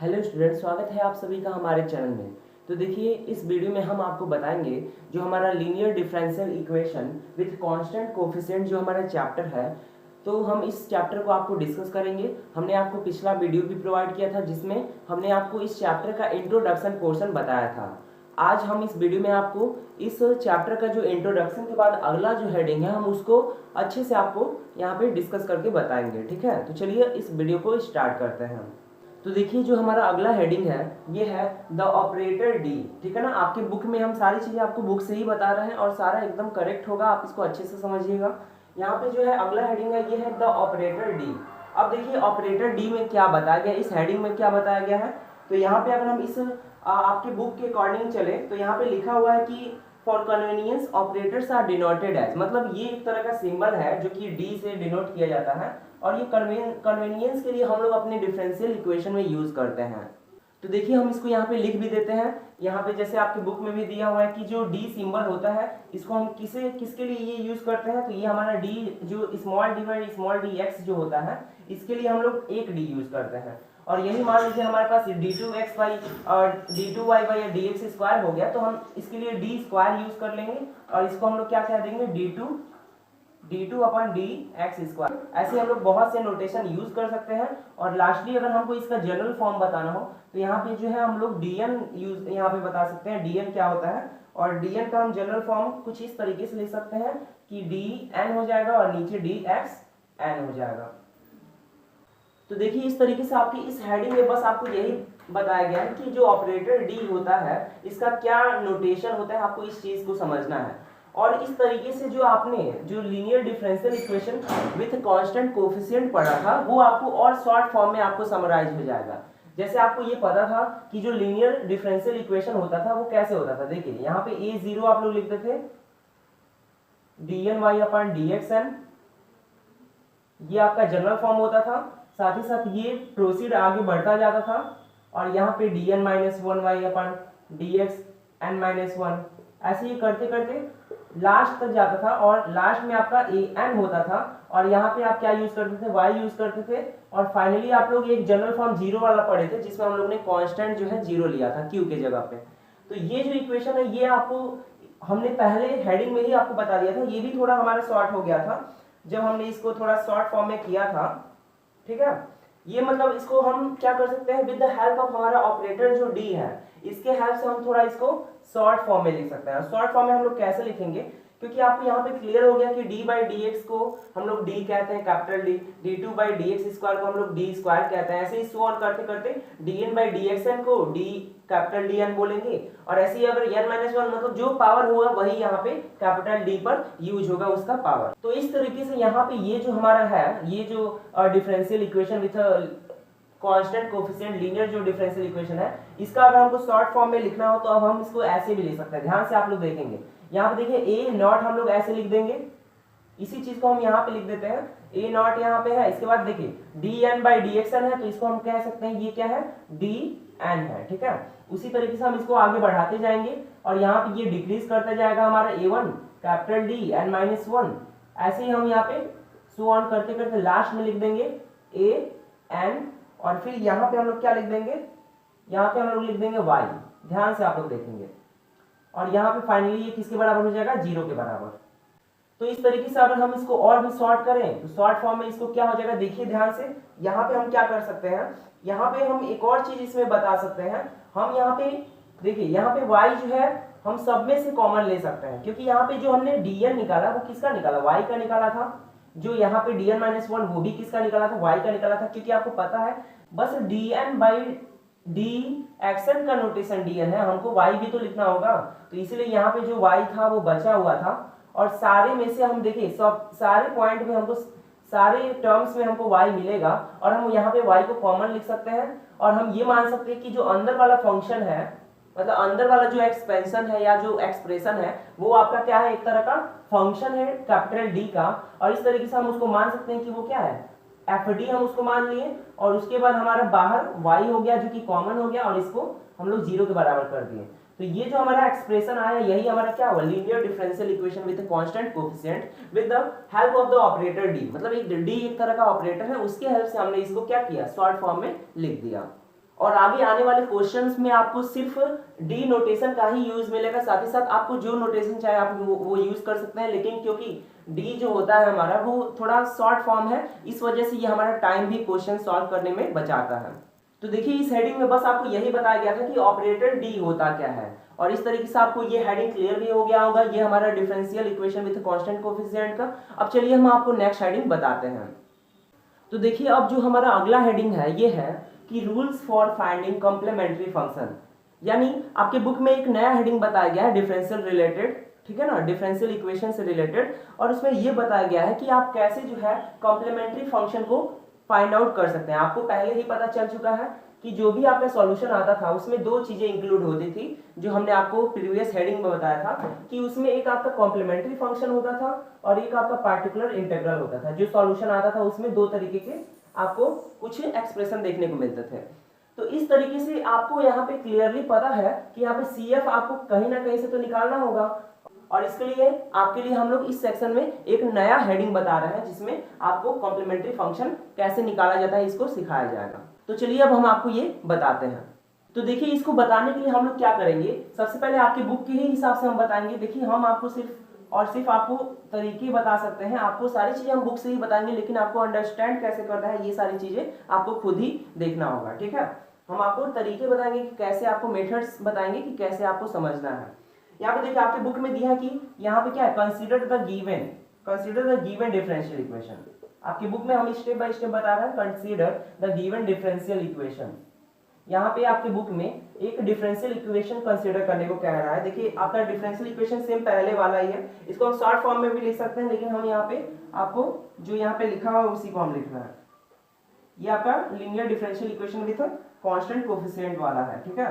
Hello student, स्वागत है आप सभी का हमारे चैनल में। तो देखिए, इस वीडियो में हम आपको बताएंगे जो हमारा linear differential equation with constant coefficient जो हमारा चैप्टर है। तो हम इस चैप्टर को आपको डिस्कस करेंगे। हमने आपको पिछला वीडियो भी प्रोवाइड किया था जिसमें हमने आपको इस चैप्टर का इंट्रोडक्शन पोर्शन बताया था। आज हम इस वीडियो में आपको इस चैप्टर का जो इंट्रोडक्शन के बाद अगला जो हेडिंग है हम उसको अच्छे से आपको यहाँ पे डिस्कस करके बताएंगे। ठीक है, तो चलिए इस वीडियो को स्टार्ट करते हैं। तो देखिए, जो हमारा अगला हेडिंग है ये है द ऑपरेटर डी। ठीक है ना, आपके बुक में हम सारी चीजें आपको बुक से ही बता रहे हैं और सारा एकदम करेक्ट होगा, आप इसको अच्छे से समझिएगा। यहाँ पे जो है अगला हेडिंग है ये है द ऑपरेटर डी। अब देखिए ऑपरेटर डी में क्या बताया गया, इस हेडिंग में क्या बताया गया है। तो यहाँ पे अगर हम इस आपके बुक के अकॉर्डिंग चले तो यहाँ पे लिखा हुआ है कि for convenience operators are denoted as, मतलब ये एक तरह का सिंबल है जो कि डी से डिनोट किया जाता है और ये कन्वीनियंस के लिए हम लोग अपने डिफरेंशियल इक्वेशन में यूज करते हैं। तो देखिए हम इसको यहाँ पे लिख भी देते हैं। यहाँ पे जैसे आपके बुक में भी दिया हुआ है कि जो डी सिंबल होता है इसको हम किसके लिए ये यूज करते हैं। तो ये हमारा डी जो small D by small D x जो होता है इसके लिए हम लोग एक डी यूज करते हैं। और यही मान लीजिए हमारे पास d2x बाई और d2y बाई या dx स्क्वायर हो गया तो हम इसके लिए d स्क्वायर यूज कर लेंगे और इसको हम लोग क्या कह देंगे d2 अपन dx स्क्वायर। ऐसे हम लोग बहुत से नोटेशन यूज कर सकते हैं। और लास्टली अगर हमको इसका जनरल फॉर्म बताना हो तो यहाँ पे जो है हम लोग dn यूज यहाँ पे बता सकते हैं dn क्या होता है। और dn का हम जनरल फॉर्म कुछ इस तरीके से लिख सकते हैं कि dn हो जाएगा और नीचे dxn हो जाएगा। तो देखिए इस तरीके से आपकी इस हेडिंग में बस आपको यही बताया गया है कि जो ऑपरेटर डी होता है इसका क्या नोटेशन होता है, आपको इस चीज को समझना है। और इस तरीके से जो आपने जो linear differential equation with constant coefficient पढ़ा था वो आपको और शॉर्ट फॉर्म में आपको समराइज हो जाएगा। जैसे आपको ये पता था कि जो लीनियर डिफरेंशियल इक्वेशन होता था वो कैसे होता था। देखिए यहाँ पे ए जीरो आप लोग लिखते थे dny अपन dxn, ये आपका जनरल फॉर्म होता था। साथ ही साथ ये प्रोसीड आगे बढ़ता जाता था और यहाँ पे dn माइनस वन वाई अपन dx n माइनस वन, ऐसे ही करते करते लास्ट तक जाता था और लास्ट में आपका an होता था और यहाँ पे आप क्या यूज करते थे, y यूज करते थे। और फाइनली आप लोग एक जनरल फॉर्म जीरो वाला पढ़े थे जिसमें हम लोग ने कांस्टेंट जो है जीरो लिया था q के जगह पे। तो ये जो इक्वेशन है ये आपको हमने पहले हेडिंग में ही आपको बता दिया था, ये भी थोड़ा हमारा शॉर्ट हो गया था जब हमने इसको थोड़ा शॉर्ट फॉर्म में किया था। ठीक है, ये मतलब इसको हम क्या कर सकते हैं विद द हेल्प ऑफ हमारा ऑपरेटर जो डी है इसके हेल्प से हम थोड़ा इसको शॉर्ट फॉर्म में लिख सकते हैं। शॉर्ट फॉर्म में हम लोग कैसे लिखेंगे, क्योंकि आपको यहाँ पे क्लियर हो गया कि d बाई डी एक्स को हम लोग d कहते हैं capital D, d2 by D x square को हम लोग d स्क्वायर कहते हैं। ऐसे ही सो ऑन करते करते dn by D X N को d कैपिटल dn बोलेंगे। और ऐसे ही अगर n माइनस वन मतलब जो पावर होगा वही यहाँ पे कैपिटल D पर यूज होगा उसका पावर। तो इस तरीके से यहाँ पे ये जो हमारा है ये जो differential equation with constant coefficient linear जो डिफरेंशियल इक्वेशन है इसका अगर हमको शॉर्ट फॉर्म में लिखना हो तो अब हम इसको ऐसे भी लिख सकते हैं। ध्यान से आप लोग देखेंगे यहाँ पे देखिए ए नॉट हम लोग ऐसे लिख देंगे, इसी चीज को हम यहाँ पे लिख देते हैं ए नॉट यहाँ पे है। इसके बाद देखिए D N by D X N है तो इसको हम कह सकते हैं ये क्या है डी एन है। ठीक है, उसी तरीके से हम इसको आगे बढ़ाते जाएंगे और यहाँ पे ये डिक्रीज करता जाएगा हमारा A one capital D N minus one. ऐसे ही हम यहाँ पे सो ऑन करते करते लास्ट में लिख देंगे ए एन और फिर यहाँ पे हम लोग क्या लिख देंगे, यहाँ पे हम लोग लिख देंगे y। ध्यान से आप लोग देखेंगे और यहाँ पे फाइनली ये किसके बराबर हो जाएगा जीरो के बराबर। तो इस तरीके से अगर हम इसको और भी शॉर्ट करें तो शॉर्ट फॉर्म में इसको क्या हो जाएगा, देखिए ध्यान से यहाँ पे हम क्या कर सकते हैं, यहाँ पे हम एक और चीज इसमें बता सकते हैं। हम यहाँ पे देखिए यहाँ पे y जो है हम सब में से कॉमन ले सकते हैं क्योंकि यहाँ पे जो हमने dn निकाला वो किसका निकाला, y का निकाला था। जो यहाँ पे dn माइनस वन वो भी किसका निकाला था, y का निकाला था। क्योंकि आपको पता है बस dn बाई डी एक्सन का नोटेशन dn है, हमको y भी तो लिखना होगा। तो इसलिए यहाँ पे जो y था वो बचा हुआ था और सारे में से हम देखिए सब सारे पॉइंट में हमको सारे टर्म्स में हमको y मिलेगा और हम यहाँ पे y को कॉमन लिख सकते हैं। और हम ये मान सकते हैं कि जो अंदर वाला फंक्शन है मतलब अंदर वाला जो एक्सपेंशन है या जो एक्सप्रेशन है वो आपका क्या है, एक तरह का फंक्शन है कैपिटल डी का। और इस तरीके से हम उसको मान सकते हैं कि वो क्या है एफ डी, हम उसको मान लिए और उसके बाद हमारा बाहर y हो गया जो कि कॉमन हो गया और इसको हम लोग जीरो के बराबर कर दिए। तो ये जो हमारा एक्सप्रेशन आया यही हमारा क्या हुआ linear differential equation with constant coefficient with the help of the operator D. मतलब एक डी एक तरह का ऑपरेटर है, उसके हेल्प से हमने इसको क्या किया शॉर्ट फॉर्म में लिख दिया। और आगे आने वाले क्वेश्चंस में आपको सिर्फ डी नोटेशन का ही यूज मिलेगा, साथ ही साथ आपको जो नोटेशन चाहे आप वो यूज कर सकते हैं, लेकिन क्योंकि डी जो होता है हमारा वो थोड़ा शॉर्ट फॉर्म है, इस वजह से ये हमारा टाइम भी क्वेश्चन सॉल्व करने में बचाता है। तो देखिए इस हेडिंग में बस आपको यही बताया गया था कि ऑपरेटर डी होता क्या है, और इस तरीके से आपको ये हेडिंग क्लियर भी हो गया होगा। ये हमारा differential equation with constant coefficient का। अब चलिए हम आपको नेक्स्ट हेडिंग बताते हैं। तो देखिए अब जो हमारा अगला हेडिंग है ये है कि rules for finding complementary function, यानी आपके बुक में एक नया हेडिंग बताया गया है डिफरेंशियल रिलेटेड, ठीक है ना, डिफरेंशियल इक्वेशन से रिलेटेड, और उसमें ये बताया गया है कि आप कैसे जो है कॉम्प्लीमेंट्री फंक्शन को फाइंड आउट कर सकते हैं। आपको पहले ही पता चल चुका है कि जो भी आपका सॉल्यूशन आता था उसमें दो चीजें इंक्लूड होती थी, जो हमने आपको प्रीवियस हेडिंग में बताया था कि उसमें एक आपका कॉम्प्लीमेंट्री फंक्शन होता था और एक आपका पार्टिकुलर इंटीग्रल होता था। जो सॉल्यूशन आता था उसमें दो तरीके के आपको कुछ एक्सप्रेशन देखने को मिलते थे। तो इस तरीके से आपको यहाँ पे क्लियरली पता है कि यहाँ पे CF आपको कहीं ना कहीं से तो निकालना होगा, और इसके लिए आपके लिए हम लोग इस सेक्शन में एक नया हेडिंग बता रहे हैं जिसमें आपको कॉम्प्लीमेंट्री फंक्शन कैसे निकाला जाता है इसको सिखाया जाएगा। तो चलिए अब हम आपको ये बताते हैं। तो देखिए इसको बताने के लिए हम लोग क्या करेंगे, सबसे पहले आपके बुक के ही हिसाब से हम बताएंगे। देखिए हम आपको सिर्फ और सिर्फ आपको तरीके बता सकते हैं, आपको सारी चीजें हम बुक से ही बताएंगे, लेकिन आपको अंडरस्टैंड कैसे करना है ये सारी चीजें आपको खुद ही देखना होगा, ठीक है। हम आपको तरीके बताएंगे कि कैसे, आपको मेथड्स बताएंगे कि कैसे आपको समझना है। यहाँ पे देखिए आपके बुक में दिया है कि यहाँ पे क्या है, consider the given differential equation. आपकी बुक में हम स्टेप बाय स्टेप बता रहे हैं, consider the given differential equation. यहाँ पे आपके बुक में एक डिफरेंशियल इक्वेशन कंसीडर करने को कह रहा है। देखिए आपका डिफरेंशियल इक्वेशन सेम पहले वाला ही है, इसको हम शॉर्ट फॉर्म में भी लिख सकते हैं, लेकिन हम यहाँ पे आपको जो यहाँ पे लिखा हुआ है उसी को हम लिख रहे हैं। ये आपका linear differential equation with constant coefficient वाला है, ठीक है।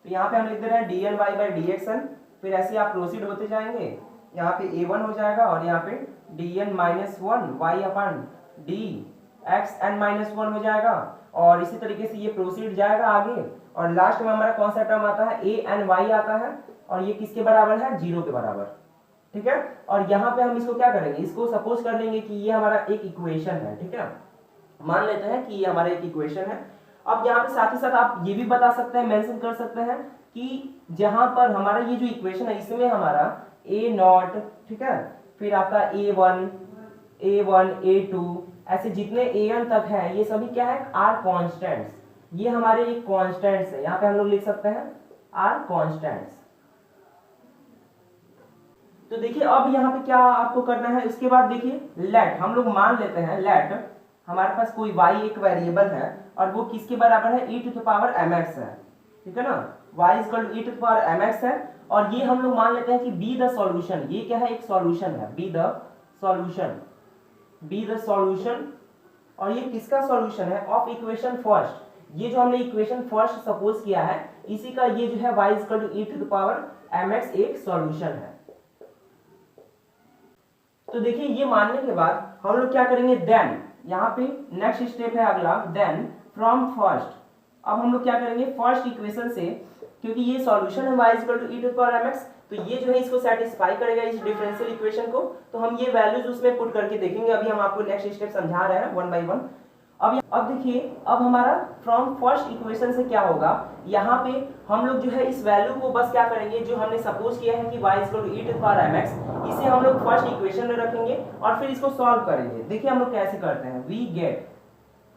तो यहाँ पे हम लिख दे रहे हैं dny/dxn, फिर ऐसे आप प्रोसीड होते जाएंगे, यहाँ पे a1 हो जाएगा और यहाँ पे dn-1y/dxn-1 हो जाएगा, और इसी तरीके से ये प्रोसीड जाएगा आगे, और लास्ट में हमारा कौन सा टर्म आता है, a-n-y आता है, और ये किसके बराबर है, 0 के बराबर, ठीक है। और यहाँ पे हम इसको क्या करेंगे, इसको सपोज कर लेंगे कि ये हमारा एक इक्वेशन है, ठीक है, मान लेते हैं कि ये हमारा एक इक्वेशन है। अब यहाँ पे साथ ही साथ आप ये भी बता सकते हैं, मेंशन कर सकते हैं कि जहां पर हमारा ये जो इक्वेशन है इसमें हमारा a0, ठीक है, फिर आपका a1, a2 ऐसे जितने an तक है ये सभी क्या है, आर कॉन्स्टेंट्स। ये हमारे एक कॉन्स्टेंट्स है, यहाँ पे हम लोग लिख सकते हैं आर कॉन्स्टेंट्स। तो देखिए अब यहाँ पे क्या आपको करना है, उसके बाद देखिए लेट, हम लोग मान लेते हैं लेट हमारे पास कोई y एक वेरिएबल है और वो किसके बराबर है, e⁻mx है, ठीक है ना, y = e⁻mx है, और ये हम लोग मान लेते हैं कि बी द सॉल्यूशन, ये क्या है, एक सॉल्यूशन है, बी द सॉल्यूशन, और ये किसका सॉल्यूशन है, ऑफ इक्वेशन फर्स्ट। ये जो हमने इक्वेशन फर्स्ट सपोज किया है इसी का ये जो है y = e⁻mx एक सॉल्यूशन है। तो देखिए ये मानने के बाद हम लोग क्या करेंगे, देन यहाँ पे नेक्स्ट स्टेप है अगला, देन फ्रॉम फर्स्ट। अब हम लोग क्या करेंगे, फर्स्ट इक्वेशन से, क्योंकि ये सॉल्यूशन है y = e⁻mx, तो ये जो है इसको सेटिस्फाई करेगा इस डिफरेंशियल इक्वेशन को, तो हम ये वैल्यूज उसमें पुट करके देखेंगे। अभी हम आपको नेक्स्ट स्टेप समझा रहे हैं वन बाय वन। अब देखिए अब हमारा फ्रॉम फर्स्ट इक्वेशन से क्या होगा, यहाँ पे हम लोग जो है इस वैल्यू को बस क्या करेंगे, जो हमने सपोज किया है कि y = e⁻mx, इसे हम लोग फर्स्ट इक्वेशन में रखेंगे और फिर इसको सॉल्व करेंगे। देखिए हम लोग कैसे करते हैं, वी गेट,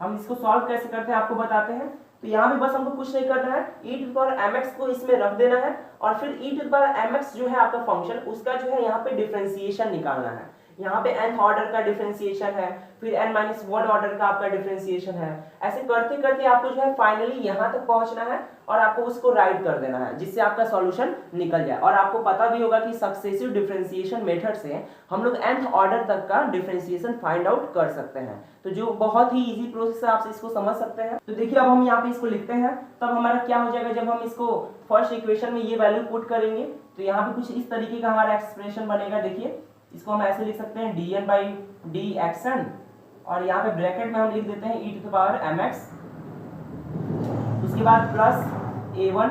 हम इसको सॉल्व कैसे करते हैं आपको बताते हैं। तो यहाँ पे बस हमको कुछ नहीं करना है, e⁻mx को इसमें रख देना है, और फिर e⁻mx जो है आपका फंक्शन, उसका जो है यहाँ पे डिफरेंशिएशन निकालना है। यहाँ पे nth ऑर्डर का डिफरेंशिएशन है, फिर n-1 ऑर्डर का आपका डिफरेंशिएशन है। ऐसे करते करते आपको जो है फाइनली यहाँ तक पहुंचना है और आपको उसको राइट कर देना है, जिससे आपका सॉल्यूशन निकल जाए। और आपको पता भी होगा कि सक्सेसिव डिफरेंशिएशन मेथड से हम लोग nth ऑर्डर तक का डिफरेंशिएशन फाइंड आउट कर सकते हैं। तो जो बहुत ही इजी प्रोसेस है, आप इसको समझ सकते हैं। तो देखिए अब हम यहाँ पे इसको लिखते हैं, तब हमारा क्या हो जाएगा, जब हम इसको फर्स्ट इक्वेशन में ये वैल्यू पुट करेंगे तो यहाँ पे कुछ इस तरीके का हमारा एक्सप्रेशन बनेगा। देखिए इसको हम ऐसे लिख सकते हैं dn/dxn, और यहाँ पे ब्रैकेट में हम लिख देते हैं e⁻mx, उसके बाद प्लस a1,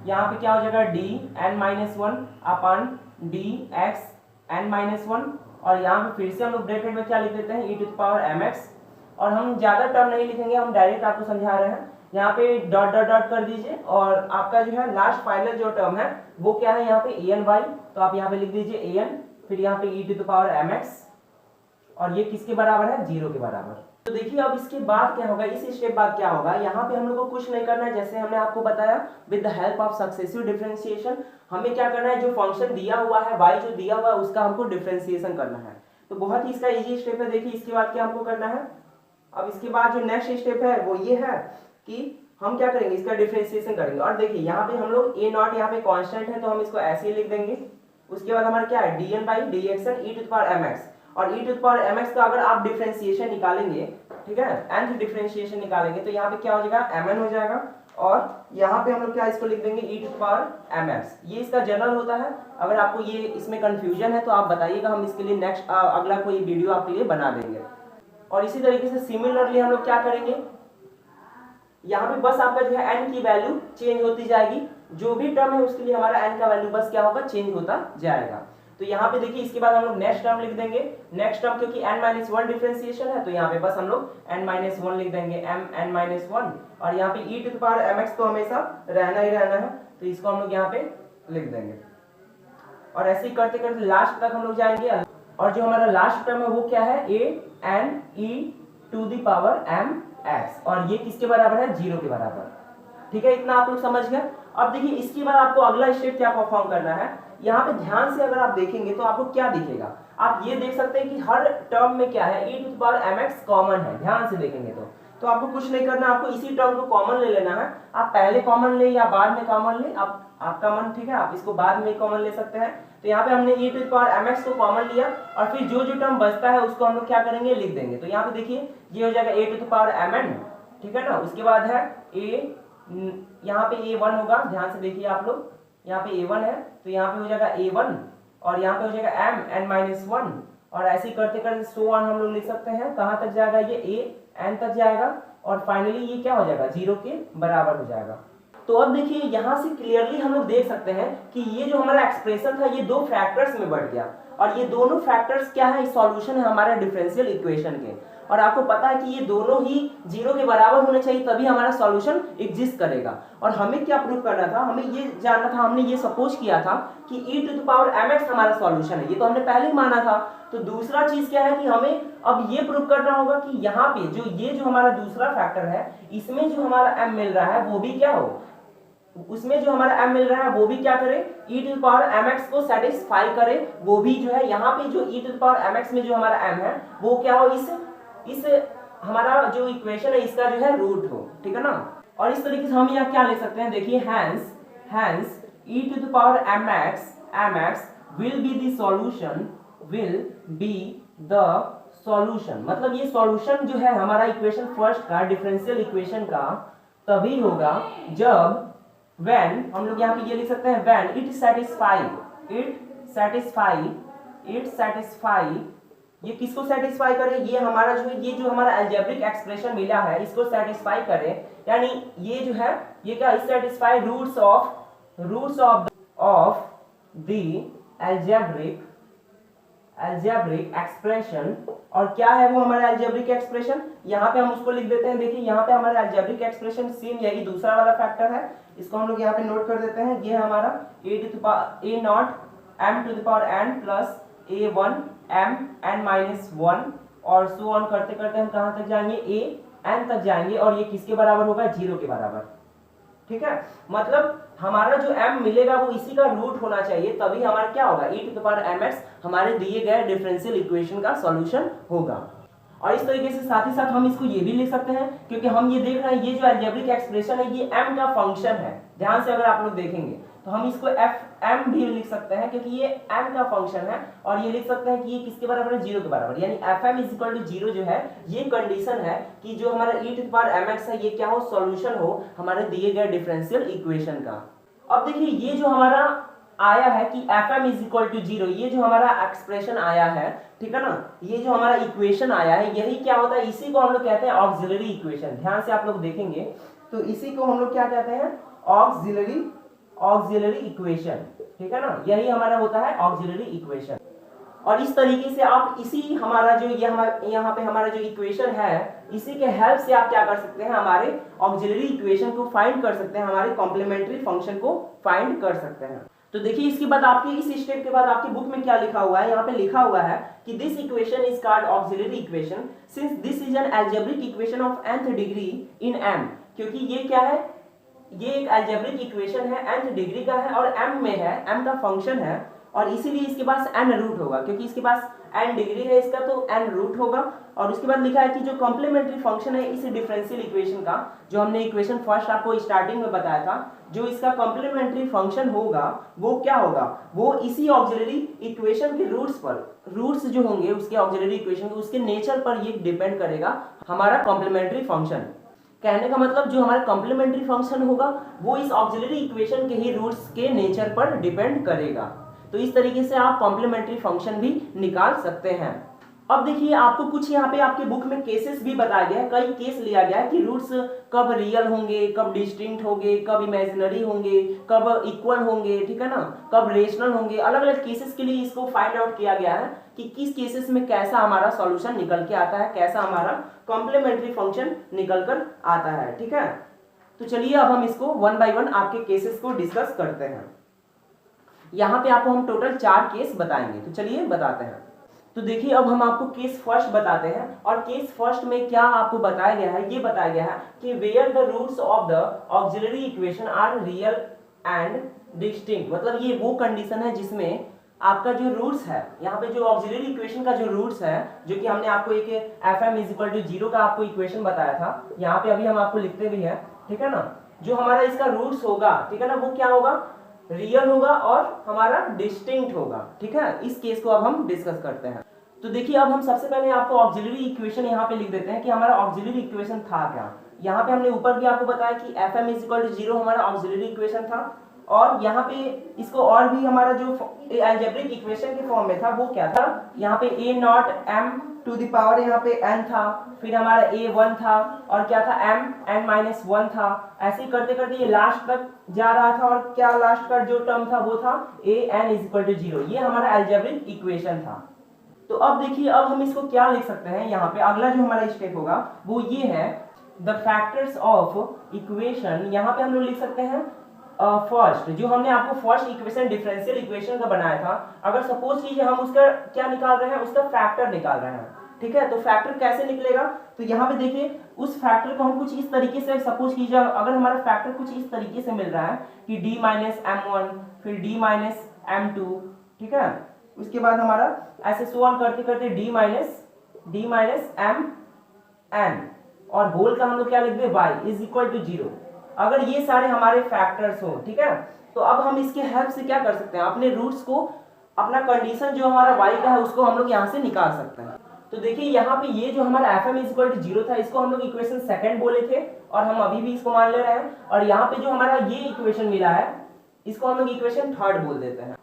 यहाँ पे क्या हो जाएगा dn-1/dxn-1, और यहाँ पे फिर से हम लोग ब्रैकेट में क्या लिख देते हैं e⁻mx, और हम ज्यादा टर्म नहीं लिखेंगे, हम डायरेक्ट आपको समझा रहे हैं, यहाँ पे डॉट डॉट डॉट कर दीजिए और आपका जो है लास्ट फाइनल जो टर्म है वो क्या है यहाँ पे an/y, तो आप यहाँ पे लिख दीजिए an, फिर यहाँ पे e⁻mx और ये किसके बराबर है, 0 के बराबर। तो देखिए अब इसके बाद क्या होगा, इस स्टेप बाद क्या होगा, यहाँ पे हम लोग को कुछ नहीं करना है, जैसे हमने आपको बताया with the help of successive differentiation हमें क्या करना है, जो फंक्शन दिया हुआ है y जो दिया हुआ है उसका हमको डिफरेंशिएशन करना है। तो बहुत ही इसका इजी स्टेप है। देखिए इसके बाद क्या हमको करना है, अब इसके बाद जो नेक्स्ट स्टेप है वो ये है कि हम क्या करेंगे, इसका डिफरेंशिएशन करेंगे। और देखिए यहाँ पे हम लोग a0 यहाँ पे कांस्टेंट है तो हम इसको ऐसे ही लिख देंगे। उसके बाद हमारा क्या है, dn/dxn e⁻mx, और e⁻mx का अगर आप डिफरेंशिएशन निकालेंगे, ठीक है, nth डिफरेंशिएशन निकालेंगे तो यहाँ पे क्या हो जाएगा, mn हो जाएगा, और यहाँ पे हम लोग क्या इसको लिख देंगे e⁻mx। ये इसका जनरल होता है। अगर आपको ये इसमें कंफ्यूजन है तो आप बताइएगा, हम इसके लिए नेक्स्ट अगला कोई वीडियो आपके लिए बना देंगे। और इसी तरीके से सिमिलरली हम लोग क्या करेंगे, यहाँ पे बस आपका जो है n की वैल्यू चेंज होती जाएगी, जो भी टर्म है उसके लिए हमारा n का वैल्यू बस क्या होगा, चेंज होता जाएगा। तो यहाँ पे देखिए इसके बाद हम लोग नेक्स्ट टर्म लिख देंगे। नेक्स्ट टर्म क्योंकि n-1 डिफरेंशिएशन है तो यहाँ पे बस हम लोग n-1 लिख देंगे, mn-1, और यहाँ पे e⁻mx तो हमेशा रहना ही रहना है तो इसको हम लोग यहाँ पे लिख देंगे। और ऐसे ही करते करते लास्ट तक हम लोग जाएंगे, और जो हमारा लास्ट टर्म है वो क्या है, a(n)e⁻mx, और ये किसके बराबर है, 0 के बराबर। ठीक है, इतना आप लोग समझ गए। अब देखिए इसके बाद आपको अगला स्टेप क्या परफॉर्म करना है। यहाँ पे ध्यान से अगर आप देखेंगे तो आपको क्या दिखेगा, आप ये देख सकते हैं कि हर टर्म में क्या है, e⁻mx कॉमन है। ध्यान से देखेंगे तो आपको कुछ नहीं करना, आपको इसी टर्म को कॉमन ले लेना है। आप पहले कॉमन ले या बाद में कॉमन ले, आपका मन, ठीक है, आप इसको बाद में कॉमन ले सकते हैं। तो यहाँ पे हमने e⁻mx को कॉमन लिया और फिर जो जो टर्म बचता है उसको हम लोग क्या करेंगे, लिख देंगे। तो यहाँ पे देखिए ये हो जाएगा a⁻mn, ठीक है ना। उसके बाद है यहाँ पे a1 होगा, ध्यान से देखिए आप लोग, यहाँ पे a1 है तो यहाँ पे हो जाएगा a1, और यहाँ पे हो जाएगा mn-1, और ऐसे ही करते करते सो ऑन हम लोग लिख सकते हैं। कहाँ तक जाएगा, ये an तक जाएगा, और फाइनली ये क्या हो जाएगा, 0 के बराबर हो जाएगा। तो अब देखिए यहाँ से क्लियरली हम लोग देख सकते हैं कि ये जो हमारा एक्सप्रेशन था ये दो फैक्टर्स में बढ़ गया, और ये दोनों फैक्टर्स क्या है, सॉल्यूशन है हमारे डिफरेंशियल इक्वेशन के। और आपको पता है कि ये दोनों ही 0 के बराबर होने चाहिए तभी हमारा सॉल्यूशन एग्जिस्ट करेगा। और हमें क्या प्रूव करना था, हमें ये जानना था, हमने ये सपोज किया था कि e⁻mx हमारा सॉल्यूशन है, ये तो हमने पहले ही माना था। तो दूसरा चीज क्या है कि हमें अब ये प्रूव करना होगा कि यहाँ पे जो हमारा दूसरा फैक्टर है इसमें जो हमारा m मिल रहा है वो भी क्या हो, उसमें जो हमारा m मिल रहा है वो भी क्या करे, e⁻mx को सेटिस्फाई करे। वो भी जो है यहाँ पे जो e⁻mx में जो हमारा m है वो क्या हो, इस हमारा जो इक्वेशन है इसका जो है रूट हो, ठीक है ना। और इस तरीके से हम यहाँ क्या लिख सकते हैं, देखिए hence e⁻mx will be the solution, मतलब ये सॉल्यूशन जो है हमारा इक्वेशन फर्स्ट का, डिफरेंशियल इक्वेशन का, तभी होगा जब when, हम लोग यहाँ पे ये लिख सकते हैं when it satisfy, ये किसको सेटिस्फाई करे, ये हमारा जो है, ये जो हमारा अलजेब्रिक एक्सप्रेशन मिला है इसको सेटिस्फाई करे, यानी ये जो है ये क्या, satisfy roots of the algebraic expression. और क्या है वो हमारा अलजेब्रिक एक्सप्रेशन, यहाँ पे हम उसको लिख देते हैं। देखिए यहाँ पे हमारा अलजेब्रिक एक्सप्रेशन सेम यही दूसरा वाला फैक्टर है, इसको हम लोग यहाँ पे नोट कर देते हैं। ये हमारा a0 m⁻n plus a1 mn-1, और सो ऑन करते करते हम कहाँ तक जाएंगे, an तक जाएंगे, और ये किसके बराबर होगा, 0 के बराबर। ठीक है, मतलब हमारा जो m मिलेगा वो इसी का रूट होना चाहिए, तभी हमारा क्या होगा, e⁻mx हमारे दिए गए डिफरेंशियल इक्वेशन का सॉल्यूशन होगा। और इस तरीके से साथ ही साथ हम इसको ये भी लिख सकते हैं, क्योंकि हम ये देख रहे हैं ये जो अलजेब्रिक एक्सप्रेशन है ये m का फंक्शन है। ध्यान से अगर आप लोग देखेंगे तो हम इसको fm भी लिख सकते हैं, क्योंकि ये m का फंक्शन है, और ये लिख सकते हैं कि ये किसके बराबर है, 0 के बराबर, यानी fm = 0 जो है ये कंडीशन है कि जो हमारा e⁻mx है ये क्या हो, सॉल्यूशन हो हमारे दिए गए डिफरेंशियल इक्वेशन का। अब देखिए ये जो हमारा आया है कि fm = 0, ये जो हमारा एक्सप्रेशन आया है, ठीक है ना, ये जो हमारा इक्वेशन आया है यही क्या होता है, इसी को हम लोग कहते हैं ऑक्सिलरी इक्वेशन। ध्यान से आप लोग देखेंगे तो इसी को हम लोग क्या कहते हैं, ऑक्सिलरी इक्वेशन, ठीक है ना, यही हमारा होता है ऑक्सिलरी इक्वेशन। और इस तरीके से आप इसी हमारा जो यहाँ पे हमारा जो इक्वेशन है इसी के हेल्प से आप क्या कर सकते हैं, हमारे ऑक्सिलरी इक्वेशन को फाइंड कर सकते हैं, हमारे कॉम्प्लीमेंट्री फंक्शन को फाइंड कर सकते हैं। तो देखिए इसके बाद आपके इस स्टेप के बाद आपकी बुक में क्या लिखा हुआ है, यहाँ पे लिखा हुआ है कि this equation is called auxiliary equation since this is an algebraic equation of nth degree in m, क्योंकि ये क्या है, ये एक अलजेब्रिक इक्वेशन है, nth डिग्री का है और m में है, m का फंक्शन है और इसीलिए इसके पास n रूट होगा, क्योंकि इसके पास n डिग्री है इसका तो n रूट होगा। और उसके बाद लिखा है कि जो कॉम्प्लीमेंट्री फंक्शन है इस डिफरेंशियल इक्वेशन का, जो हमने इक्वेशन फर्स्ट आपको स्टार्टिंग में बताया था, जो इसका कॉम्प्लीमेंट्री फंक्शन होगा वो क्या होगा, वो इसी ऑक्सिलरी इक्वेशन के रूट्स पर, रूट्स जो होंगे उसके ऑक्सिलरी इक्वेशन के, उसके नेचर पर ये डिपेंड करेगा हमारा कॉम्प्लीमेंट्री फंक्शन। कहने का मतलब जो हमारा कॉम्प्लीमेंट्री फंक्शन होगा वो इस ऑक्सिलरी इक्वेशन के ही रूट्स के नेचर पर डिपेंड करेगा। तो इस तरीके से आप कॉम्प्लीमेंट्री फंक्शन भी निकाल सकते हैं। अब देखिए आपको कुछ यहाँ पे आपके बुक में केसेस भी बताया गया है, कई केस लिया गया है कि रूट्स कब रियल होंगे, कब डिस्टिंक्ट होंगे, कब इमेजिनरी होंगे, कब इक्वल होंगे, ठीक है ना, कब रेशनल होंगे। अलग अलग केसेस के लिए इसको फाइंड आउट किया गया है कि किस केसेस में कैसा हमारा सॉल्यूशन निकल के आता है, कैसा हमारा कॉम्प्लीमेंट्री फंक्शन निकल कर आता है, ठीक है। तो चलिए अब हम इसको वन बाय वन आपके केसेस को डिस्कस करते हैं। यहाँ पे आपको हम टोटल 4 केस बताएंगे, तो चलिए बताते हैं। तो देखिए अब हम आपको केस फर्स्ट बताते हैं और केस फर्स्ट में क्या आपको बताया गया है, ये बताया गया है कि where the roots of the auxiliary equation are real and distinct. मतलब ये वो कंडीशन है जिसमें आपका जो रूट्स है, यहाँ पे जो ऑक्सिलरी इक्वेशन का जो रूट्स है, जो कि हमने आपको एक fm = 0 का आपको इक्वेशन बताया था, यहाँ पे अभी हम आपको लिखते भी हैं, ठीक है ना। जो हमारा इसका रूट्स होगा, ठीक है ना, वो क्या होगा, रियल होगा और हमारा डिस्टिंक्ट होगा, ठीक है। इस केस को अब हम डिस्कस करते हैं। तो देखिए अब हम सबसे पहले आपको ऑक्सिलरी इक्वेशन यहाँ पे लिख देते हैं कि हमारा ऑक्सिलरी इक्वेशन था क्या। यहाँ पे हमने ऊपर भी आपको बताया कि fm = 0 हमारा ऑक्सिलरी इक्वेशन था और यहाँ पे इसको और भी हमारा जो अलजेब्रिक इक्वेशन के फॉर्म में था वो क्या था, यहाँ पे a0 m to the power यहाँ पे n था, फिर हमारा a1 था और क्या था m n-1 था। ऐसे ही करते करते ये लास्ट तक जा रहा था और क्या लास्ट का जो टर्म था वो था an = 0। ये हमारा अलजेब्रिक इक्वेशन था। तो अब देखिए अब हम इसको क्या लिख सकते हैं, यहाँ पे अगला जो हमारा स्टेप होगा वो ये है द फैक्टर्स ऑफ इक्वेशन। यहाँ पे हम लोग लिख सकते हैं फर्स्ट, जो हमने आपको फर्स्ट इक्वेशन डिफरेंशियल इक्वेशन का बनाया था, अगर सपोज कीजिए हम उसका क्या निकाल रहे हैं, उसका फैक्टर निकाल रहे हैं, ठीक है। तो फैक्टर कैसे निकलेगा, तो यहाँ पे देखिए उस फैक्टर को हम कुछ इस तरीके से, सपोज कीजिए अगर हमारा फैक्टर कुछ इस तरीके से मिल रहा है कि d - m1 फिर d - m2, ठीक है। उसके बाद हमारा ऐसे सो ऑन करते करते d - mn और होल का हम लोग क्या लिख दे y = 0। अगर ये सारे हमारे फैक्टर्स हो, ठीक है, तो अब हम इसके हेल्प से क्या कर सकते हैं, अपने रूट्स को, अपना कंडीशन जो हमारा y का है उसको हम लोग यहाँ से निकाल सकते हैं। तो देखिए यहाँ पे ये जो हमारा fm = 0 था, इसको हम लोग इक्वेशन सेकंड बोले थे और हम अभी भी इसको मान ले रहे हैं। और यहाँ पे जो हमारा ये इक्वेशन मिला है इसको हम लोग इक्वेशन थर्ड बोल देते हैं।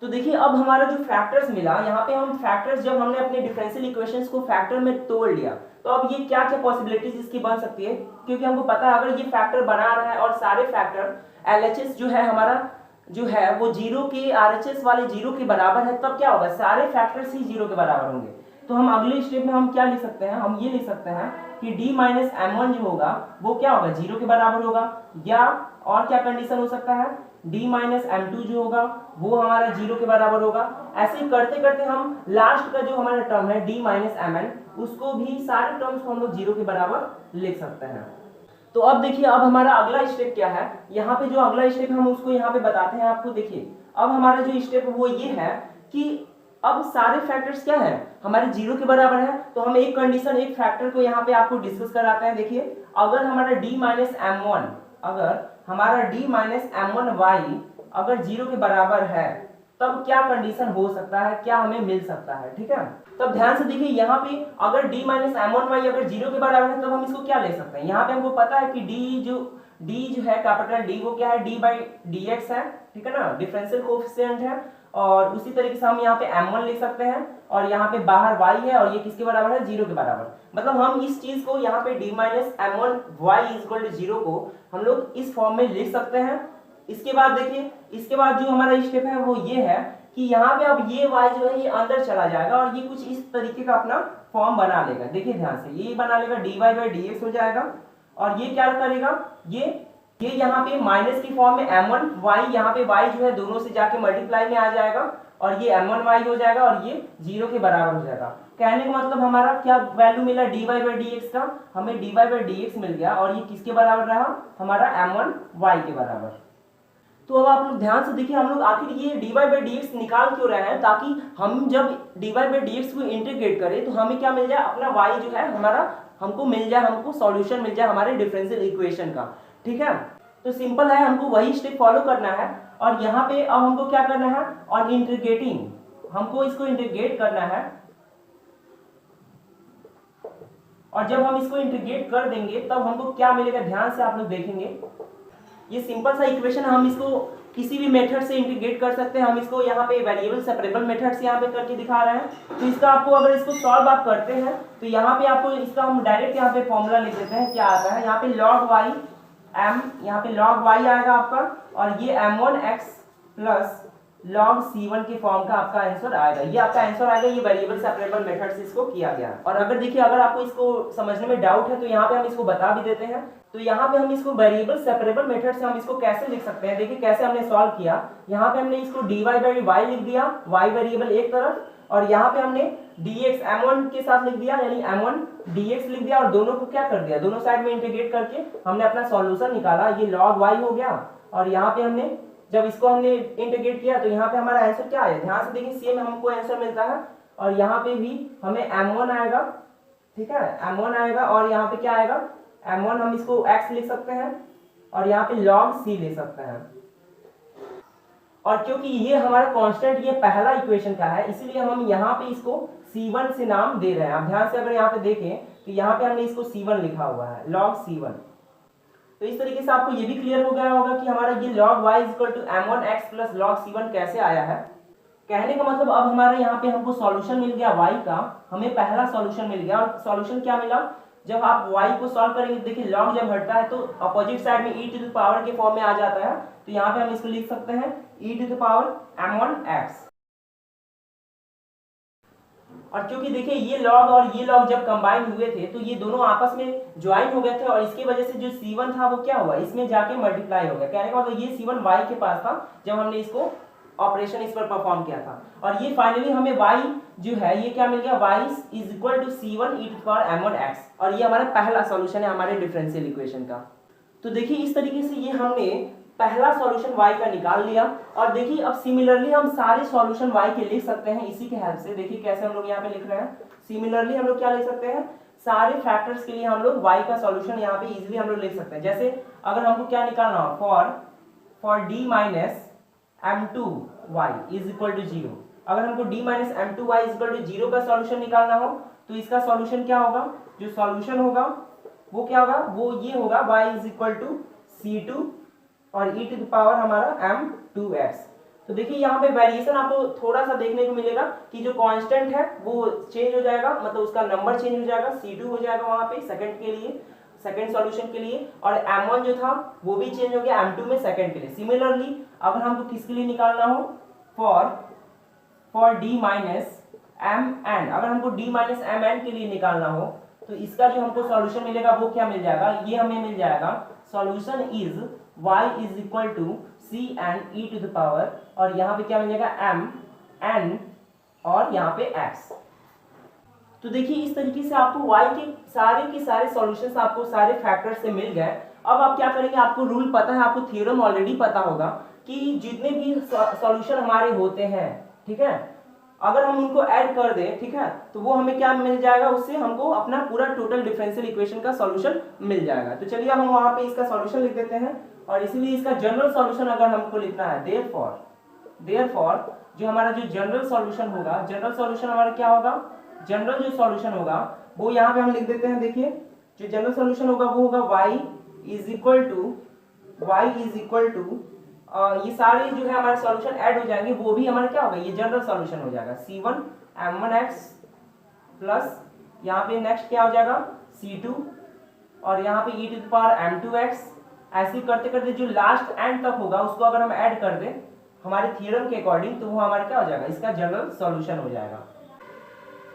तो देखिए अब हमारा जो फैक्टर्स मिला, यहाँ पे हम फैक्टर्स, जब हमने अपने डिफरेंशियल इक्वेशंस को फैक्टर में तोड़ लिया तो अब ये क्या क्या पॉसिबिलिटीज इसकी बन सकती है, क्योंकि हमको पता है अगर ये फैक्टर बना रहा है और सारे फैक्टर LHS जो है हमारा जो है वो 0 के, RHS वाले 0 के बराबर है, तब क्या होगा, सारे फैक्टर्स ही 0 के बराबर होंगे। तो हम अगले स्टेप में हम क्या लिख सकते हैं, हम ये लिख सकते हैं कि d - m1 जो होगा वो क्या होगा, 0 के बराबर होगा, या और क्या कंडीशन हो सकता है, d - m2 जो होगा वो हमारा 0 के बराबर होगा। ऐसे ही करते करते हम लास्ट का जो हमारा टर्म है d - mn, उसको भी सारे टर्म्स को हम लोग 0 के बराबर लिख सकते हैं। तो अब देखिए अब हमारा अगला स्टेप क्या है, यहाँ पे जो अगला स्टेप हम उसको यहाँ पे बताते हैं आपको। देखिए अब हमारा जो स्टेप वो ये है कि अब सारे फैक्टर्स क्या है, हमारे 0 के बराबर है, तो हम एक कंडीशन, एक फैक्टर को यहाँ पे आपको डिस्कस कराते हैं। देखिए अगर हमारा d - m1, अगर हमारा d - m1y अगर 0 के बराबर है तब क्या कंडीशन हो सकता है, क्या हमें मिल सकता है, ठीक है। तब ध्यान से देखिए यहाँ पे अगर d - m1y अगर 0 के बराबर है तब हम इसको क्या ले सकते हैं, यहाँ पे हमको पता है कि d जो है कैपिटल D वो क्या है, d/dx है, ठीक है ना, डिफरेंशियल कोएफिशिएंट है। और उसी तरीके से हम यहाँ पे m1 लिख सकते हैं और यहाँ पे बाहर y है और ये किसके बराबर है, 0 के बराबर। मतलब हम इस चीज को यहाँ पे d - m1y = 0 को हम लोग इस फॉर्म में लिख सकते हैं। इसके बाद देखिए, इसके बाद जो हमारा स्टेप है वो ये है कि यहाँ पे अब ये y जो है ये अंदर चला जाएगा और ये कुछ इस तरीके का अपना फॉर्म बना लेगा। देखिए ध्यान से, ये बना लेगा dy/dx हो जाएगा और ये क्या करेगा, ये यहाँ पे माइनस की फॉर्म में m1y, यहाँ पे y जो है दोनों से जाके मल्टीप्लाई में आ जाएगा और ये m1y हो जाएगा और ये 0 के बराबर हो जाएगा। कहने का मतलब हमारा क्या वैल्यू मिला dy/dx का, हमें dy/dx मिल गया और ये किसके बराबर रहा, हमारा m1y के बराबर। तो अब आप लोग ध्यान से देखिए, हम लोग आखिर ये dy/dx निकाल क्यों रहे हैं, ताकि हम जब dy/dx को इंटीग्रेट करें तो हमें क्या मिल जाए, अपना y जो है हमारा हमको मिल जाए, हमको सॉल्यूशन मिल जाए हमारे डिफरेंशियल इक्वेशन का। ठीक है, तो सिंपल है, हमको वही स्टेप फॉलो करना है और यहाँ पे अब हमको क्या करना है, ऑन इंटीग्रेटिंग, हमको इसको इंटीग्रेट करना है और जब हम इसको इंटीग्रेट कर देंगे तब हमको क्या मिलेगा, ध्यान से आप लोग देखेंगे। ये सिंपल सा इक्वेशन, हम इसको किसी भी मेथड से इंटीग्रेट कर सकते हैं। हम इसको यहाँ पे वेरिएबल सेपरेबल मेथड से यहाँ पे करके दिखा रहे हैं। तो इसका आपको अगर इसको सॉल्व आप करते हैं तो यहाँ पे आपको इसका हम डायरेक्ट यहाँ पे फॉर्मूला लिख देते हैं। क्या आता है यहाँ पे log y m, यहाँ पे log y आएगा आपका और ये m1x प्लस log c1 के फॉर्म का आपका आंसर आएगा। ये आपका आंसर आएगा, ये वेरिएबल सेपरेबल मेथड से इसको किया गया है। और अगर देखिए, अगर आपको इसको समझने में डाउट है तो यहाँ पे हम इसको बता भी देते हैं। तो यहाँ पे हम इसको वेरिएबल सेपरेबल मेथड से हम इसको कैसे लिख सकते हैं, देखिए कैसे हमने सॉल्व किया। यहाँ पे हमने इसको dy/y लिख दिया, y वेरिएबल एक तरफ, और यहाँ पे हमने dx m1 के साथ लिख दिया, यानी m1 dx लिख दिया और दोनों को क्या कर दिया, दोनों साइड में इंटीग्रेट करके हमने अपना सॉल्यूशन निकाला। ये log y हो गया और यहाँ पे हमने जब इसको हमने इंटीग्रेट किया तो यहाँ पे हमारा आंसर क्या आया, ध्यान से देखिए, सेम हमको आंसर मिलता है और यहाँ पे भी हमें m1 आएगा। ठीक है, m1 आएगा और यहाँ पे क्या आएगा, m1 हम इसको x लिख सकते हैं और यहाँ पे log c ले सकते हैं। और क्योंकि ये हमारा कांस्टेंट ये पहला इक्वेशन का है, इसलिए हम यहाँ पे इसको c1 से नाम दे रहे हैं। आप ध्यान से अगर यहाँ पे देखें तो यहाँ पे हमने इसको c1 लिखा हुआ है, log c1। तो इस तरीके से आपको ये भी क्लियर हो गया होगा कि हमारा ये log y = m1x plus log c1 कैसे आया है। कहने का मतलब अब हमारे यहाँ पे हमको सॉल्यूशन मिल गया y का, हमें पहला सॉल्यूशन मिल गया। और सॉल्यूशन क्या मिला, जब आप y को सॉल्व करेंगे, देखिए log जब हटता है तो अपोजिट साइड में e टू द पावर के फॉर्म में आ जाता है। तो यहाँ पे हम इसको लिख सकते हैं e to the power m1x। और क्योंकि देखिए ये log और ये log जब कंबाइन हुए थे तो ये दोनों आपस में ज्वाइन हो गए थे और इसकी वजह से जो c1 था वो क्या हुआ, इसमें जाके मल्टीप्लाई हो गया। कहने का मतलब ये c1 y के पास था जब हमने इसको ऑपरेशन इस पर परफॉर्म किया था। और ये फाइनली हमें y जो है ये क्या मिल गया, y = c1 e to power m1x। और ये हमारा पहला सॉल्यूशन है हमारे डिफरेंशियल इक्वेशन का। तो देखिए इस तरीके से ये हमने पहला सॉल्यूशन y का निकाल लिया। और देखिए अब सिमिलरली हम सारे सॉल्यूशन y के लिख सकते हैं इसी के हेल्प से। देखिए कैसे हम लोग यहाँ पे लिख रहे हैं, सिमिलरली हम लोग क्या लिख सकते हैं, सारे फैक्टर्स के लिए हम लोग y का सॉल्यूशन यहाँ पे इजीली हम लोग लिख सकते हैं। जैसे अगर हमको क्या निकालना हो, फॉर d - m2y = 0, अगर हमको d - m2y = 0 का सॉल्यूशन निकालना हो तो इसका सॉल्यूशन क्या होगा, जो सॉल्यूशन होगा वो क्या होगा, वो ये होगा y = c2 और e टू द पावर हमारा m2x। तो देखिए यहाँ पे वेरिएशन आपको थोड़ा सा देखने को मिलेगा कि जो कांस्टेंट है वो चेंज हो जाएगा, मतलब उसका नंबर चेंज हो जाएगा, c2 हो जाएगा वहां पे सेकंड के लिए, सेकंड सॉल्यूशन के लिए, और m1 जो था वो भी चेंज हो गया m2 में सेकंड के लिए। सिमिलरली अगर हमको किसके लिए निकालना हो, फॉर d - mn, अगर हमको d - mn के लिए निकालना हो तो इसका जो हमको सॉल्यूशन मिलेगा वो क्या मिल जाएगा, ये हमें मिल जाएगा solution is y = cn e to the power, और यहाँ पे क्या मिल जाएगा m n और यहाँ पे x। तो देखिए इस तरीके से आपको y के सारे सॉल्यूशंस आपको सारे फैक्टर्स से मिल गए। अब आप क्या करेंगे, आपको रूल पता है, आपको थ्योरम ऑलरेडी पता होगा कि जितने भी सॉल्यूशन हमारे होते हैं, ठीक है, अगर हम उनको ऐड कर दें, ठीक है, तो वो हमें क्या मिल जाएगा, उससे हमको अपना पूरा टोटल डिफरेंशियल इक्वेशन का सॉल्यूशन मिल जाएगा। तो चलिए हम वहां पे इसका सॉल्यूशन लिख देते हैं और इसीलिए इसका जनरल सॉल्यूशन अगर हमको लिखना है, देयरफॉर जो हमारा जो जनरल सॉल्यूशन होगा, जनरल सॉल्यूशन हमारा क्या होगा, जनरल जो सॉल्यूशन होगा वो यहाँ पे हम लिख देते हैं। देखिए जो जनरल सॉल्यूशन होगा वो होगा y = ये सारे जो है हमारे सॉल्यूशन ऐड हो जाएंगे, वो भी हमारा क्या होगा, ये जनरल सॉल्यूशन हो जाएगा c1 m1x प्लस यहाँ पे नेक्स्ट क्या हो जाएगा c2 और यहाँ पे e to the power m2x। ऐसे करते करते जो लास्ट एंड तक होगा उसको अगर हम ऐड कर दें, हमारे थ्योरम के अकॉर्डिंग, तो वो हमारा क्या हो जाएगा, इसका जनरल सॉल्यूशन हो जाएगा।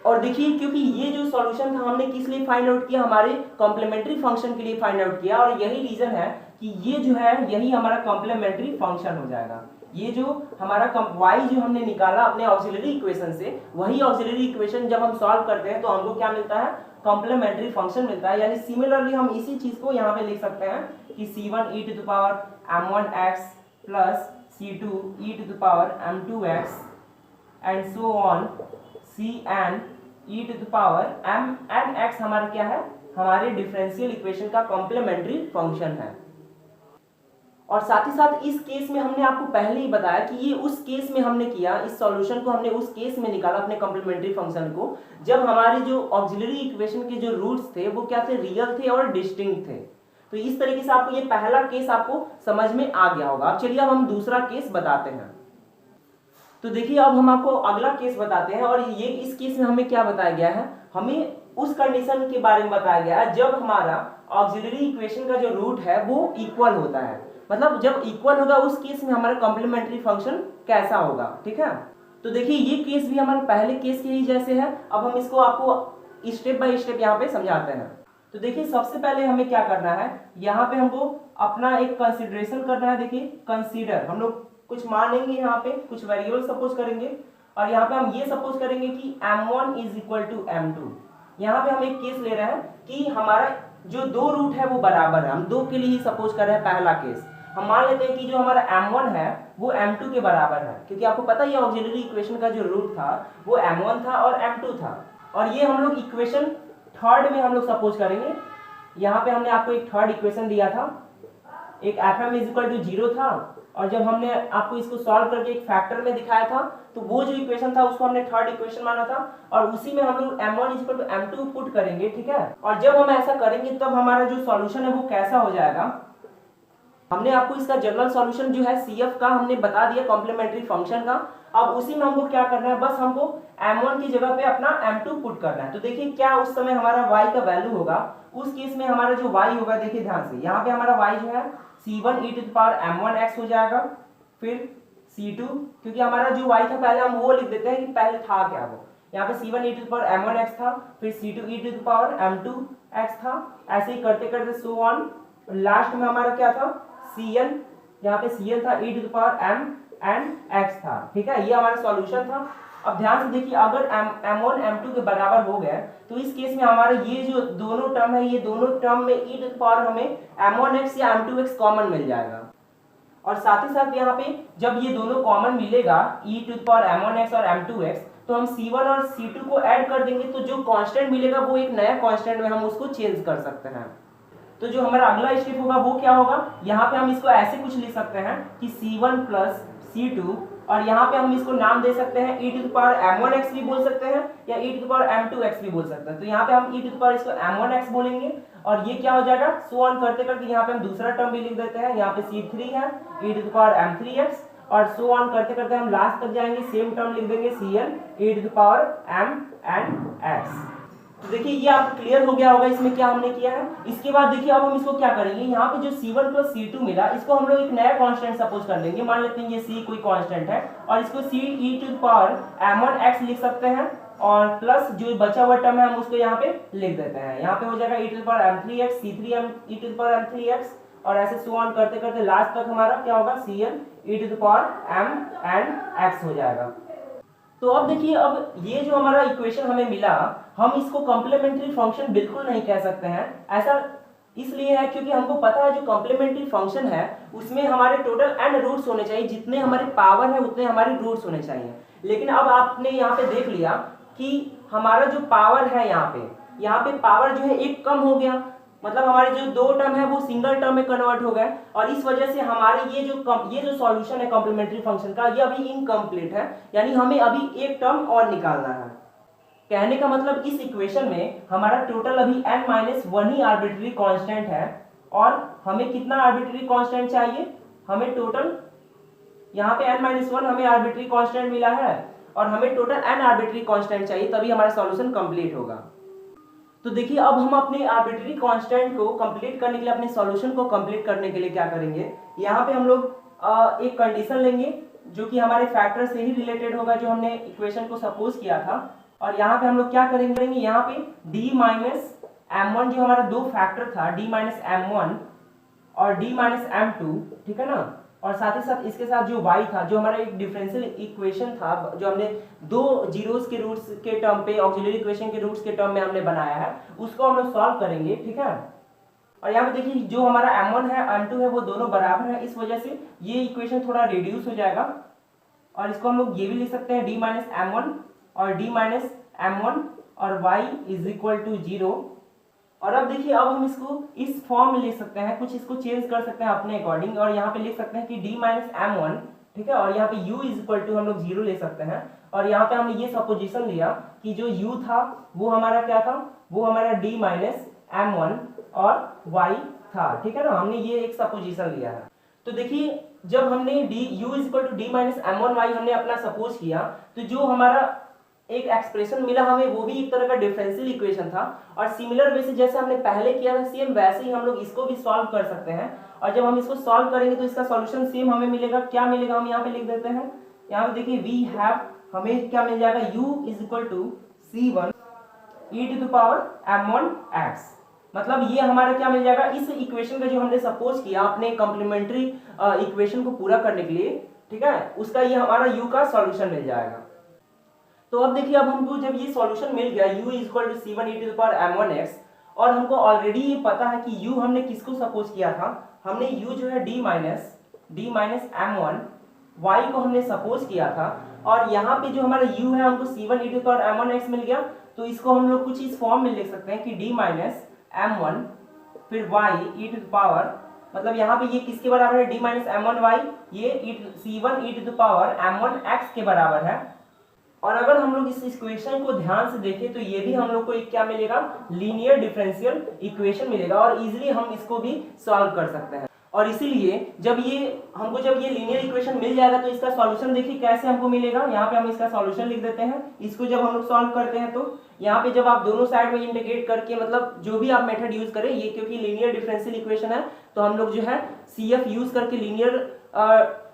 और देखिए क्योंकि ये जो सॉल्यूशन था हमने किस लिए फाइंड आउट किया, हमारे कॉम्प्लीमेंट्री फंक्शन के लिए फाइंड आउट किया, और यही रीजन है कि ये जो है यही हमारा कॉम्प्लीमेंट्री फंक्शन हो जाएगा। ये जो हमारा y जो हमने निकाला अपने ऑक्सिलरी इक्वेशन से, वही ऑक्सिलरी इक्वेशन जब हम सॉल्व करते हैं तो हमको क्या मिलता है, कॉम्प्लीमेंट्री फंक्शन मिलता है। यानी सिमिलरली हम इसी चीज को यहाँ पे लिख सकते हैं कि c1 e to the power m1x plus c2 e to the power m2x and so on cn e to the power mnx हमारा क्या है, हमारे डिफरेंशियल इक्वेशन का कॉम्प्लीमेंट्री फंक्शन है। और साथ ही साथ इस केस में हमने आपको पहले ही बताया कि ये उस केस में हमने किया, इस सॉल्यूशन को हमने उस केस में निकाला अपने कॉम्प्लीमेंट्री फंक्शन को, जब हमारे जो ऑक्सिलरी इक्वेशन के जो रूट्स थे वो क्या थे, रियल थे और डिस्टिंक्ट थे। तो इस तरीके से आपको ये पहला केस आपको समझ में आ गया होगा। अब चलिए अब हम दूसरा केस बताते हैं। तो देखिए अब हम आपको अगला केस बताते हैं, और ये इस केस में हमें क्या बताया गया है, हमें उस कंडीशन के बारे में बताया गया है जब हमारा ऑक्सिलरी इक्वेशन का जो रूट है वो इक्वल होता है। मतलब जब इक्वल होगा उस केस में हमारा कॉम्प्लीमेंट्री फंक्शन कैसा होगा, ठीक है। तो देखिए ये केस भी हमारे पहले केस के ही जैसे है। अब हम इसको आपको स्टेप बाय स्टेप यहाँ पे समझाते हैं। तो देखिए सबसे पहले हमें क्या करना है, यहाँ पे हमको अपना एक कंसिडरेशन करना है। देखिए कंसीडर, हम लोग कुछ मान लेंगे, यहाँ पे कुछ वेरिएबल सपोज करेंगे, और यहाँ पे हम ये सपोज करेंगे कि m1 is equal to m2। यहाँ पे हम एक केस ले रहे हैं कि हमारा जो दो रूट है वो बराबर है, हम दो के लिए ही सपोज कर रहे हैं। पहला केस हम मान लेते हैं कि जो हमारा m1 है वो m2 के बराबर है, क्योंकि आपको पता ही है ऑक्सिलरी इक्वेशन का जो रूट था वो m1 था और m2 था। और ये हम लोग इक्वेशन थर्ड में हम लोग सपोज करेंगे। यहाँ पे हमने आपको एक थर्ड इक्वेशन दिया था, एक fm इज इक्वल टू 0 था, और जब हमने आपको इसको सॉल्व करके एक फैक्टर में दिखाया था तो वो जो इक्वेशन था उसको हमने थर्ड इक्वेशन माना था, और उसी में हम लोग m1 is equal to m2 put करेंगे, ठीक है। और जब हम ऐसा करेंगे तब हमारा जो सॉल्यूशन है वो कैसा हो जाएगा, हमने आपको इसका जनरल सॉल्यूशन जो है CF का हमने बता दिया कॉम्प्लीमेंट्री फंक्शन का। अब उसी में हमको क्या करना है, बस हमको m1 की जगह पे अपना m2 पुट करना है। तो देखिए क्या उस समय हमारा y का वैल्यू होगा, उस केस में हमारा जो y होगा, देखिए ध्यान से, यहाँ पे हमारा y जो है c1 e to the power m1x हो जाएगा, फिर c2, क्योंकि हमारा जो y था पहले हम वो लिख देते हैं कि पहले था क्या, वो यहाँ पे c1 e to the power m1x था, फिर c2 e to the power m2x था, ऐसे ही करते करते सो ऑन। लास्ट में हमारा क्या था, cn, यहाँ पे cn था e to the power m and x था, ठीक है। ये हमारा सॉल्यूशन था। अब ध्यान से देखिए, अगर m1 m2 के बराबर हो गए तो इस केस में हमारा ये जो दोनों टर्म है, ये दोनों टर्म में e टू द पावर हमें m1x या m2x कॉमन मिल जाएगा। और साथ ही साथ यहाँ पे जब ये दोनों कॉमन मिलेगा e to the power m1x और m2x, तो हम c1 और c2 को ऐड कर देंगे, तो जो कांस्टेंट मिलेगा वो एक नया कांस्टेंट में हम उसको चेंज कर सकते हैं। तो जो हमारा अगला स्टेप होगा वो क्या होगा, यहाँ पे हम इसको ऐसे कुछ लिख सकते हैं कि c1 प्लस c2, और यहाँ पे हम इसको नाम दे सकते हैं e to the power m1x भी बोल सकते हैं या e to the power m2x भी बोल सकते हैं। तो यहाँ पे हम e टू द पावर इसको m1x बोलेंगे, और ये क्या हो जाएगा, सो ऑन करते करते यहाँ पे हम दूसरा टर्म भी लिख देते हैं, यहाँ पे c3 है e to the power m3x, और सो ऑन करते करते हम लास्ट तक जाएंगे, सेम टर्म लिख देंगे cn e to the power m and x। तो देखिए ये आपको क्लियर हो गया होगा इसमें क्या हमने किया है। इसके बाद देखिए अब हम इसको क्या करेंगे, यहाँ पे जो c1 प्लस c2 मिला, इसको हम लोग एक नया कांस्टेंट सपोज कर लेंगे। मान लेते हैं ये c कोई कांस्टेंट है, और इसको c e to the power m1x लिख सकते हैं, और प्लस जो बचा हुआ टर्म है हम उसको यहाँ पे लिख देते हैं। यहाँ पे हो जाएगा e to the power m3x, c3 e to the power m3x, और ऐसे सो ऑन करते करते लास्ट तक हमारा क्या होगा, cn e to the power m and x हो जाएगा। तो अब देखिए, अब ये जो हमारा इक्वेशन हमें मिला, हम इसको कॉम्प्लीमेंट्री फंक्शन बिल्कुल नहीं कह सकते हैं। ऐसा इसलिए है क्योंकि हमको पता है जो कॉम्प्लीमेंट्री फंक्शन है उसमें हमारे टोटल n रूट्स होने चाहिए, जितने हमारे पावर है उतने हमारे रूट्स होने चाहिए। लेकिन अब आपने यहाँ पे देख लिया कि हमारा जो पावर है यहाँ पे पावर जो है एक कम हो गया, मतलब हमारे जो दो टर्म है वो सिंगल टर्म में कन्वर्ट हो गए, और इस वजह से हमारे ये जो सॉल्यूशन है कॉम्प्लीमेंट्री फंक्शन का, ये अभी इनकम्प्लीट है, यानी हमें अभी एक टर्म और निकालना है। कहने का मतलब इस इक्वेशन में हमारा टोटल अभी n-1 ही आर्बिट्री कांस्टेंट है, और हमें कितना आर्बिट्री कांस्टेंट चाहिए, हमें टोटल यहाँ पे n-1 हमें आर्बिट्री कांस्टेंट मिला है, और हमें टोटल n आर्बिट्री कांस्टेंट चाहिए, तभी हमारा सॉल्यूशन कंप्लीट होगा। तो देखिए अब हम अपने आर्बिट्री कांस्टेंट को कंप्लीट करने के लिए, अपने सॉल्यूशन को कंप्लीट करने के लिए क्या करेंगे, यहाँ पे हम लोग एक कंडीशन लेंगे जो कि हमारे फैक्टर से ही रिलेटेड होगा जो हमने इक्वेशन को सपोज किया था। और यहाँ पे हम लोग क्या करेंगे, यहाँ पे d माइनस m1 जो हमारा दो फैक्टर था, d माइनस m1 और d माइनस m2, ठीक है ना, और साथ ही साथ इसके साथ जो y था, जो हमारा एक डिफरेंशियल इक्वेशन था जो हमने दो जीरोस के रूट्स के टर्म पे ऑक्सिलरी इक्वेशन के रूट्स के टर्म में हमने बनाया है, उसको हम लोग सॉल्व करेंगे, ठीक है। और यहाँ पे देखिए जो हमारा m1 है m2 है वो दोनों बराबर है, इस वजह से ये इक्वेशन थोड़ा रिड्यूस हो जाएगा और इसको हम लोग ये भी लिख सकते हैं d माइनस m1 और d माइनस m1 और y इज इक्वल टू 0। और अब देखिए अब हम इसको इस फॉर्म में लिख सकते हैं, कुछ इसको चेंज कर सकते हैं अपने अकॉर्डिंग, और यहाँ पे लिख सकते हैं कि d माइनस m1, ठीक है, और यहाँ पे u इज इक्वल टू हम लोग 0 ले सकते हैं। और यहाँ पे हमने ये सपोजिशन लिया कि जो u था वो हमारा क्या था, वो हमारा d माइनस m1 और y था, ठीक है ना, हमने ये एक सपोजिशन लिया है। तो देखिए जब हमने u is equal to d minus m1 y हमने अपना सपोज किया, तो जो हमारा एक एक्सप्रेशन मिला हमें वो भी एक तरह का डिफरेंशियल इक्वेशन था। और सिमिलर वे से जैसे हमने पहले किया था सेम वैसे ही हम लोग इसको भी सॉल्व कर सकते हैं। और जब हम इसको सॉल्व करेंगे तो इसका सॉल्यूशन सेम हमें मिलेगा। क्या मिलेगा हम यहाँ पे लिख देते हैं, यहाँ पे देखिए वी हैव, हमें क्या मिल जाएगा, u is equal to c1 e to the power m1x। मतलब ये हमारा क्या मिल जाएगा, इस इक्वेशन का जो हमने सपोज किया अपने कॉम्प्लीमेंट्री इक्वेशन को पूरा करने के लिए, ठीक है, उसका ये हमारा u का सॉल्यूशन मिल जाएगा। तो अब देखिए अब हमको जब ये सॉल्यूशन मिल गया u is equal to c1 e to the power m1x, और हमको ऑलरेडी ये पता है कि u हमने किसको सपोज किया था, हमने u जो है d माइनस m1 y को हमने सपोज किया था। और यहाँ पे जो हमारा u है हमको c1 e to the power m1x मिल गया, तो इसको हम लोग कुछ इस फॉर्म में लिख सकते हैं कि d माइनस m1 फिर y e to the power, मतलब यहाँ पे ये किसके बराबर है, d माइनस m1 y, ये c1 e to the power m1x के बराबर है। और अगर हम लोग इस इक्वेशन को ध्यान से देखें तो ये भी हम लोग को एक क्या मिलेगा, लीनियर डिफरेंशियल इक्वेशन मिलेगा, और इजीली हम इसको भी सॉल्व कर सकते हैं। और इसीलिए जब ये लीनियर इक्वेशन मिल जाएगा तो इसका सॉल्यूशन देखिए कैसे हमको मिलेगा। यहाँ पे हम इसका सॉल्यूशन लिख देते हैं। इसको जब हम लोग सॉल्व करते हैं तो यहाँ पे जब आप दोनों साइड में इंटीग्रेट करके, मतलब जो भी आप मेथड यूज करें, ये क्योंकि लीनियर डिफरेंशियल इक्वेशन है तो हम लोग जो है CF यूज करके लीनियर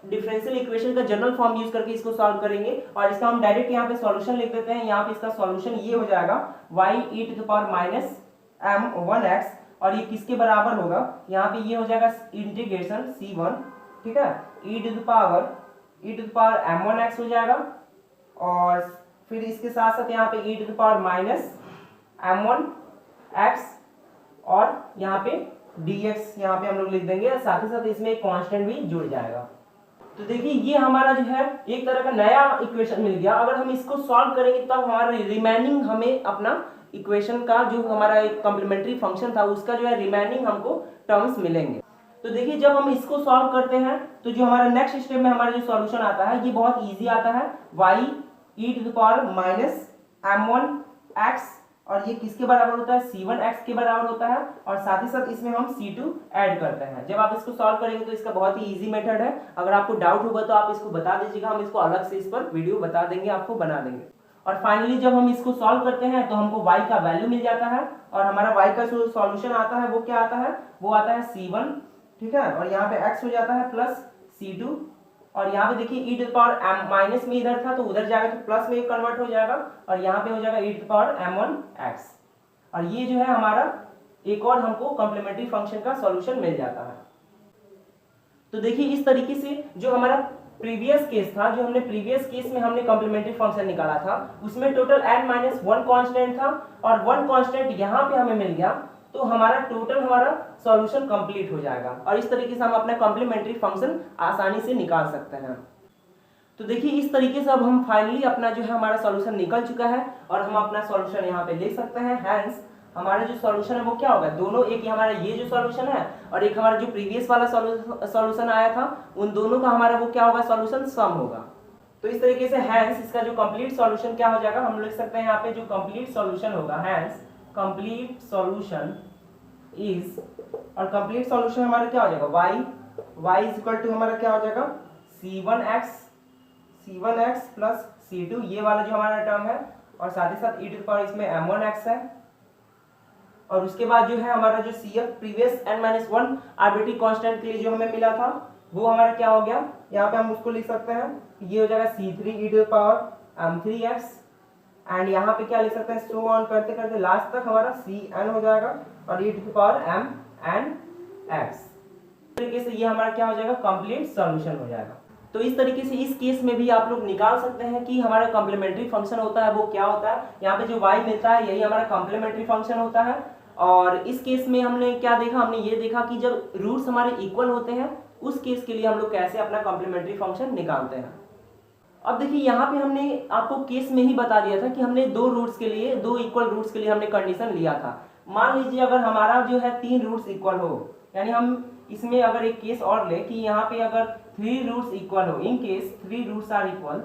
डिफरेंशियल इक्वेशन का जनरल फॉर्म यूज करके इसको सॉल्व करेंगे। और इसका हम डायरेक्ट यहाँ पे सॉल्यूशन लिख देते हैं। यहाँ पे इसका सॉल्यूशन ये हो जाएगा y e to the power minus m1x, और ये किसके बराबर होगा, यहाँ पे ये हो जाएगा इंटीग्रेशन c1, ठीक है, e to the power m1x हो जाएगा, और फिर इसके साथ साथ यहाँ पे e to the power minus m1x, और यहाँ पे dx यहाँ पे हम लोग लिख देंगे, साथ ही साथ इसमें एक कांस्टेंट भी जुड़ जाएगा। तो देखिए ये हमारा जो है एक तरह का नया इक्वेशन मिल गया। अगर हम इसको सॉल्व करेंगे तब हमारा रिमेनिंग, हमें अपना इक्वेशन का जो हमारा एक कॉम्प्लीमेंट्री फंक्शन था उसका जो है रिमेनिंग हमको टर्म्स मिलेंगे। तो देखिए जब हम इसको सॉल्व करते हैं तो जो हमारा नेक्स्ट स्टेप में हमारा जो सॉल्यूशन आता है ये बहुत इजी आता है, y e to the power minus m1x, और ये किसके बराबर होता है, c1x के बराबर होता है, और साथ ही साथ इसमें हम c2 ऐड करते हैं। जब आप इसको सॉल्व करेंगे तो इसका बहुत ही इजी मेथड है। अगर आपको डाउट होगा तो आप इसको बता दीजिएगा, हम इसको अलग से इस पर वीडियो बता देंगे, आपको बना देंगे। और फाइनली जब हम इसको सॉल्व करते हैं तो हमको y का वैल्यू मिल जाता है, और हमारा y का जो सॉल्यूशन आता है वो क्या आता है, वो आता है c1, ठीक है, और यहाँ पे x हो जाता है प्लस c2, और यहाँ पे देखिए e to the power minus में इधर था तो उधर जाएगा तो प्लस में कन्वर्ट हो जाएगा, और यहाँ पे हो जाएगा e to the power m1x। और ये जो है हमारा एक और हमको कॉम्प्लीमेंट्री फंक्शन का सॉल्यूशन मिल जाता है। तो देखिए इस तरीके से जो हमारा प्रीवियस केस था, जो हमने प्रीवियस केस में हमने कॉम्प्लीमेंट्री फंक्शन निकाला था, उसमें टोटल n-1 कांस्टेंट था और 1 कांस्टेंट यहाँ पे हमें मिल गया, तो हमारा टोटल हमारा सॉल्यूशन कंप्लीट हो जाएगा। और इस तरीके से हम अपना कॉम्प्लीमेंट्री फंक्शन आसानी से निकाल सकते हैं। तो देखिए इस तरीके से अब हम फाइनली अपना जो है हमारा सॉल्यूशन निकल चुका है, और हम अपना सॉल्यूशन यहाँ पे लिख सकते हैं। हैंस हमारा जो सॉल्यूशन है वो क्या होगा, दोनों, एक हमारा ये जो सॉल्यूशन है और एक हमारा जो प्रीवियस वाला सॉल्यूशन आया था, उन दोनों का हमारा वो क्या होगा, सॉल्यूशन सम होगा। तो इस तरीके से हैंस इसका जो कंप्लीट सॉल्यूशन क्या हो जाएगा, हम लिख सकते हैं यहाँ पे जो कंप्लीट सॉल्यूशन होगा, हैंस कंप्लीट सॉल्यूशन इज, और कंप्लीट सॉल्यूशन हमारा क्या हो जाएगा, y इज इक्वल टू हमारा क्या हो जाएगा, c1x प्लस c2, ये वाला जो हमारा टर्म है, और साथ ही साथ e टू द पावर इसमें m1x है, और उसके बाद जो है हमारा जो CF previous n-1 arbitrary constant के लिए जो हमें मिला था, वो हमारा क्या हो गया, यहाँ पे हम उसको लिख सकते हैं, ये हो जाएगा c3e⁻m3x, एंड यहाँ पे क्या लिख सकते हैं, सो ऑन करते करते लास्ट तक हमारा cn हो जाएगा और e⁻m(n)x। तरीके से ये हमारा क्या हो जाएगा, कंप्लीट सॉल्यूशन हो जाएगा। तो इस तरीके से इस केस में भी आप लोग निकाल सकते हैं कि हमारा कॉम्प्लीमेंट्री फंक्शन होता है वो क्या होता है। यहाँ पे जो y मिलता है यही हमारा कॉम्प्लीमेंट्री फंक्शन होता है। और इस केस में हमने क्या देखा, हमने ये देखा कि जब रूट्स हमारे इक्वल होते हैं उस केस के लिए हम लोग कैसे अपना कॉम्प्लीमेंट्री फंक्शन निकालते हैं। अब देखिए यहाँ पे हमने आपको केस में ही बता दिया था कि हमने दो रूट्स के लिए, दो इक्वल रूट्स के लिए हमने कंडीशन लिया था। मान लीजिए अगर हमारा जो है 3 रूट्स इक्वल हो, यानी हम इसमें अगर एक केस और ले कि यहाँ पे अगर 3 रूट्स इक्वल हो, in case 3 roots are equal,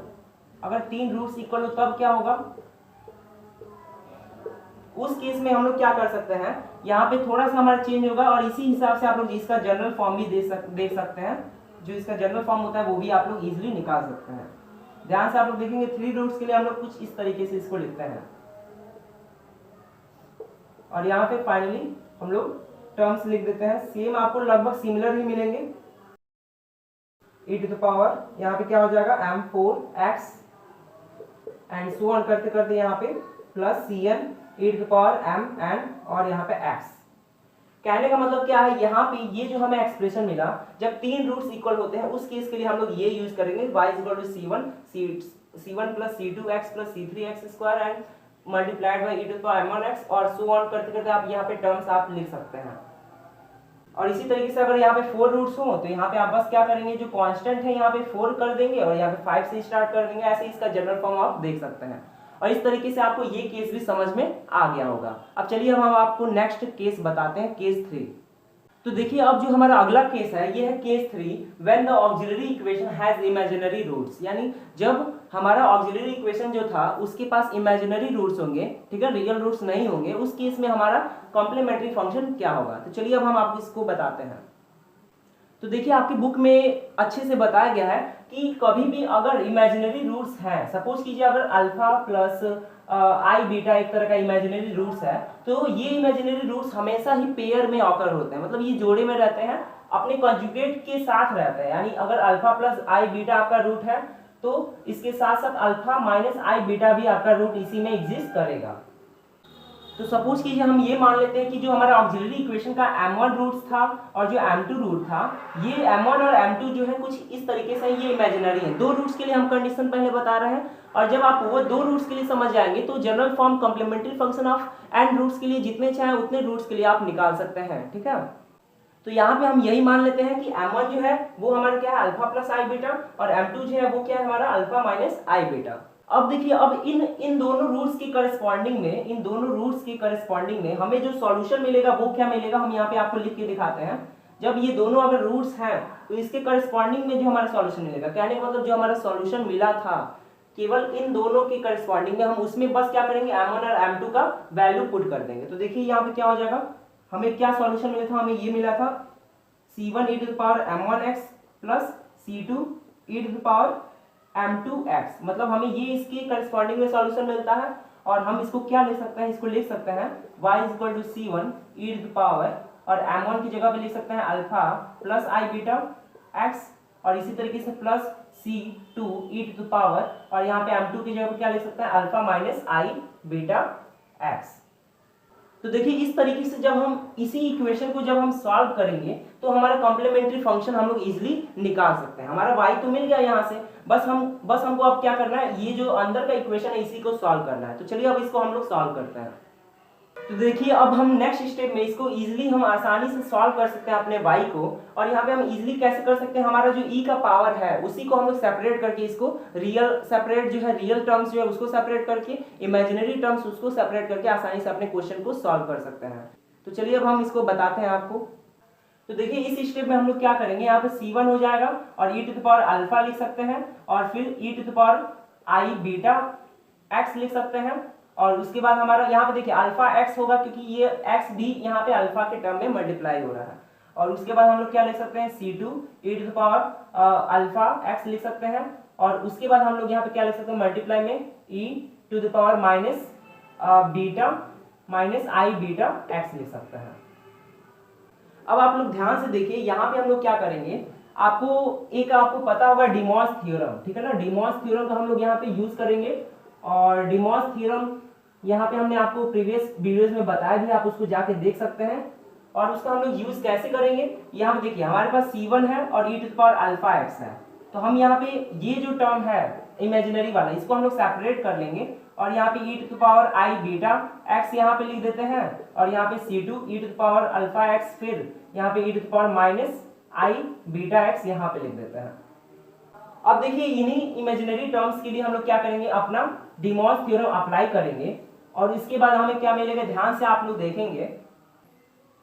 अगर 3 रूट्स इक्वल हो तब क्या होगा, उस केस में हम लोग क्या कर सकते हैं, यहाँ पे थोड़ा सा हमारा चेंज होगा और इसी हिसाब से आप लोग इसका जनरल फॉर्म भी देख सकते हैं। जो इसका जनरल फॉर्म होता है वो भी आप लोग इजिली निकाल सकते हैं। ध्यान से आप लोग देखेंगे 3 रूट्स के लिए हम लोग कुछ इस तरीके से इसको लिखते हैं और यहाँ पे फाइनली हम लोग टर्म्स लिख देते हैं। सेम आपको लगभग सिमिलर ही मिलेंगे। e⁻, यहाँ पे क्या हो जाएगा m4x एंड सो ऑन करते करते यहाँ पे प्लस cn e⁻m(n) और यहाँ पे x। कहने का मतलब क्या है, यहाँ पे ये जो हमें एक्सप्रेशन मिला, जब 3 रूट्स इक्वल होते हैं उस केस के लिए हम लोग ये यूज करेंगे y c1 plus c2x plus c3x² and multiplied by e⁻m1x और सो ऑन करते करते आप यहाँ पे टर्म्स आप लिख सकते हैं। और इसी तरीके से अगर यहाँ पे 4 रूट्स हो तो यहाँ पे आप बस क्या करेंगे, जो कांस्टेंट है यहाँ पे 4 कर देंगे और यहाँ पे 5 से स्टार्ट कर देंगे। ऐसे इसका जनरल फॉर्म आप देख सकते हैं और इस तरीके से आपको ये केस भी समझ में आ गया होगा। अब चलिए हम आपको नेक्स्ट केस बताते हैं, केस 3। तो देखिए अब जो हमारा अगला केस है ये है case 3, when the auxiliary equation has imaginary roots. यानी जब हमारा ऑक्सिलरी इक्वेशन जो था उसके पास इमेजिनरी रूट्स होंगे, ठीक है, रियल रूट्स नहीं होंगे, उस केस में हमारा कॉम्प्लीमेंट्री फंक्शन क्या होगा। तो चलिए अब हम आपको इसको बताते हैं। तो देखिए आपकी बुक में अच्छे से बताया गया है कि कभी भी अगर इमेजिनरी रूट्स हैं, सपोज कीजिए अगर अल्फा प्लस आई बीटा एक तरह का इमेजिनरी रूट्स है, तो ये इमेजिनरी रूट्स हमेशा ही पेयर में ऑकर होते हैं, मतलब ये जोड़े में रहते हैं, अपने कॉन्जुगेट के साथ रहते हैं। यानी अगर अल्फा प्लस आई बीटा आपका रूट है तो इसके साथ साथ अल्फा माइनस आई बीटा भी आपका रूट इसी में एग्जिस्ट करेगा। तो सपोज कीजिए हम ये मान लेते हैं कि जो हमारा ऑक्सिलरी इक्वेशन का m1 रूट था और जो m2 रूट था, ये m1 और m2 जो है कुछ इस तरीके से ये इमेजिनरी है। 2 रूट्स के लिए हम कंडीशन पहले बता रहे हैं और जब आप वो 2 रूट्स के लिए समझ जाएंगे तो general form complementary function of n roots के लिए जितने चाहे उतने रूट्स के लिए आप निकाल सकते हैं, ठीक है। तो यहाँ पे हम यही मान लेते हैं कि m1 जो है वो हमारा क्या है, अल्फा प्लस आई बीटा, और m2 जो है वो क्या है, हमारा अल्फा माइनस आई बीटा। अब देखिए अब इन दोनों रूट्स के करस्पॉन्डिंग में हमें जो सॉल्यूशन मिलेगा वो क्या मिलेगा, हम यहाँ पे आपको लिख के दिखाते हैं। जब ये दोनों अगर रूट्स हैं तो इसके करस्पॉन्डिंग में जो हमारा सॉल्यूशन मिलेगा, कहने का मतलब जो हमारा सॉल्यूशन मिला था केवल इन दोनों के करस्पॉन्डिंग में, हम उसमें बस क्या करेंगे, m1 और m2 का वैल्यू पुट कर देंगे। तो देखिए यहाँ पे क्या हो जाएगा, हमें क्या सॉल्यूशन मिला था, हमें ये मिला था c1 e⁻m1x plus c2 e⁻m2x, मतलब हमें ये इसके करस्पॉन्डिंग में सॉल्यूशन मिलता है। और हम इसको क्या लिख सकते हैं, इसको लिख सकते हैं y c1 e⁻, और m1 की जगह पे लिख सकते हैं अल्फा प्लस आई बीटा x, और इसी तरीके से प्लस c2 e⁻, और यहाँ पे m2 की जगह पे क्या लिख सकते हैं, अल्फा माइनस आई बीटा x। तो देखिए इस तरीके से जब हम इसी इक्वेशन को जब हम सॉल्व करेंगे तो हमारा कॉम्प्लीमेंट्री फंक्शन हम लोग इजीली निकाल सकते हैं। हमारा y तो मिल गया यहाँ से, बस हमको अब क्या करना है, ये जो अंदर का इक्वेशन है इसी को सॉल्व करना है। तो चलिए अब इसको हम लोग सॉल्व करते हैं। तो देखिए अब हम नेक्स्ट स्टेप में इसको इजीली हम आसानी से सॉल्व कर सकते हैं अपने y को, और यहाँ पे हम इजीली कैसे कर सकते हैं, हमारा जो e का पावर है उसी को हम लोग सेपरेट करके इसको रियल टर्म्स जो है उसको सेपरेट करके, इमेजिनरी टर्म्स उसको सेपरेट करके आसानी से अपने क्वेश्चन को सॉल्व कर सकते हैं। तो चलिए अब हम इसको बताते हैं आपको। तो देखिए इस स्टेप में हम लोग क्या करेंगे, यहाँ पे c1 हो जाएगा और e⁻α लिख सकते हैं, और फिर e⁻i बीटा x लिख सकते हैं, और उसके बाद हमारा यहाँ पे देखिए अल्फा x होगा क्योंकि ये x भी यहाँ पे अल्फा के टर्म में मल्टीप्लाई हो रहा है। और उसके बाद हम लोग क्या लिख सकते हैं, c2 e⁻α x लिख सकते हैं, और उसके बाद हम लोग यहाँ पे क्या लिख सकते हैं, मल्टीप्लाई में e⁻ माइनस बीटा माइनस आई बीटा x लिख सकते हैं। अब आप लोग ध्यान से देखिए यहाँ पे हम लोग क्या करेंगे, आपको पता होगा डिमॉस थ्योरम, ठीक है ना। डिमॉस थ्योरम का हम लोग यहाँ पे यूज करेंगे, और डिमॉस थ्योरम यहाँ पे हमने आपको प्रीवियस वीडियोस में बताया भी, आप उसको जाके देख सकते हैं। और उसका हम लोग यूज कैसे करेंगे, यहाँ पे देखिए हमारे पास c1 है और e to the power alpha x है। तो हम यहाँ पे ये जो टर्म है इमेजिनरी वाला, इसको हम लोग सेपरेट कर लेंगे, और यहाँ पे e to the power i beta x यहाँ पे लिख देते हैं, और यहाँ पे c2 e to the power alpha x, फिर यहाँ पे e to the power minus i beta x यहाँ पे लिख देते हैं। अब देखिए इन्हीं इमेजिनरी टर्म्स के लिए हम लोग क्या करेंगे, अपना डिमॉस थ्योरम अप्लाई करेंगे, और इसके बाद हमें क्या मिलेगा, ध्यान से आप लोग देखेंगे।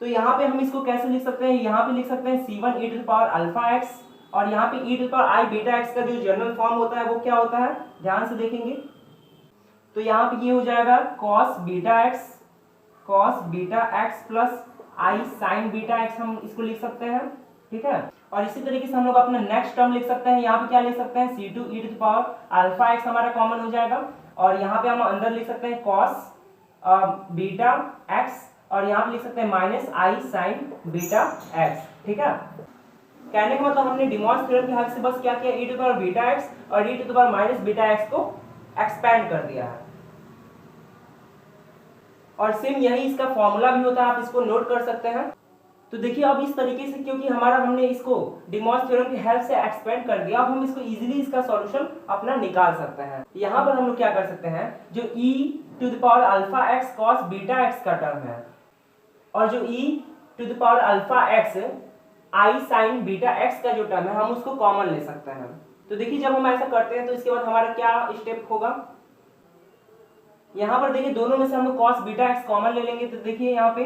तो यहाँ पे हम इसको कैसे लिख सकते हैं, यहाँ पे लिख सकते हैं c1 e to the power alpha x, और यहाँ पे e to the power i beta x का जो जनरल फॉर्म होता है वो क्या होता है, ध्यान से देखेंगे। तो यहाँ पे ये हो जाएगा cos beta x plus i sin beta x, हम इसको लिख सकते हैं, ठीक है। और इसी तरीके से हम लोग अपना नेक्स्ट टर्म लिख सकते हैं, यहाँ पे क्या लिख सकते हैं c2 e to the power alpha x हमारा कॉमन हो जाएगा, और यहाँ पे हम अंदर लिख सकते हैं cos बीटा x, और यहाँ पे लिख सकते हैं minus i sin beta x, ठीक है। कहने का मतलब हमने डिमॉस थ्योरम की हेल्प से बस क्या किया, e to the power beta x और e to the power minus beta x को एक्सपेंड कर दिया है। और सेम यही इसका फॉर्मूला भी होता है, आप इसको नोट कर सकते हैं। तो देखिए अब इस तरीके से, क्योंकि हमने इसको डिमॉस थ्योरम की हेल्प से एक्सपेंड कर दिया, अब हम इसको इजीली इसका सॉल्यूशन अपना निकाल सकते हैं। यहाँ पर हम लोग क्या कर सकते हैं, जो e to the power alpha x cos beta x का टर्म है, और जो e to the power alpha x i sin beta x का जो टर्म है, हम उसको कॉमन ले सकते हैं। तो देखिए जब हम ऐसा करते हैं तो इसके बाद हमारा क्या स्टेप होगा, यहाँ पर देखिए दोनों में से हम लोग cos बीटा x कॉमन ले लेंगे। तो देखिए यहाँ पे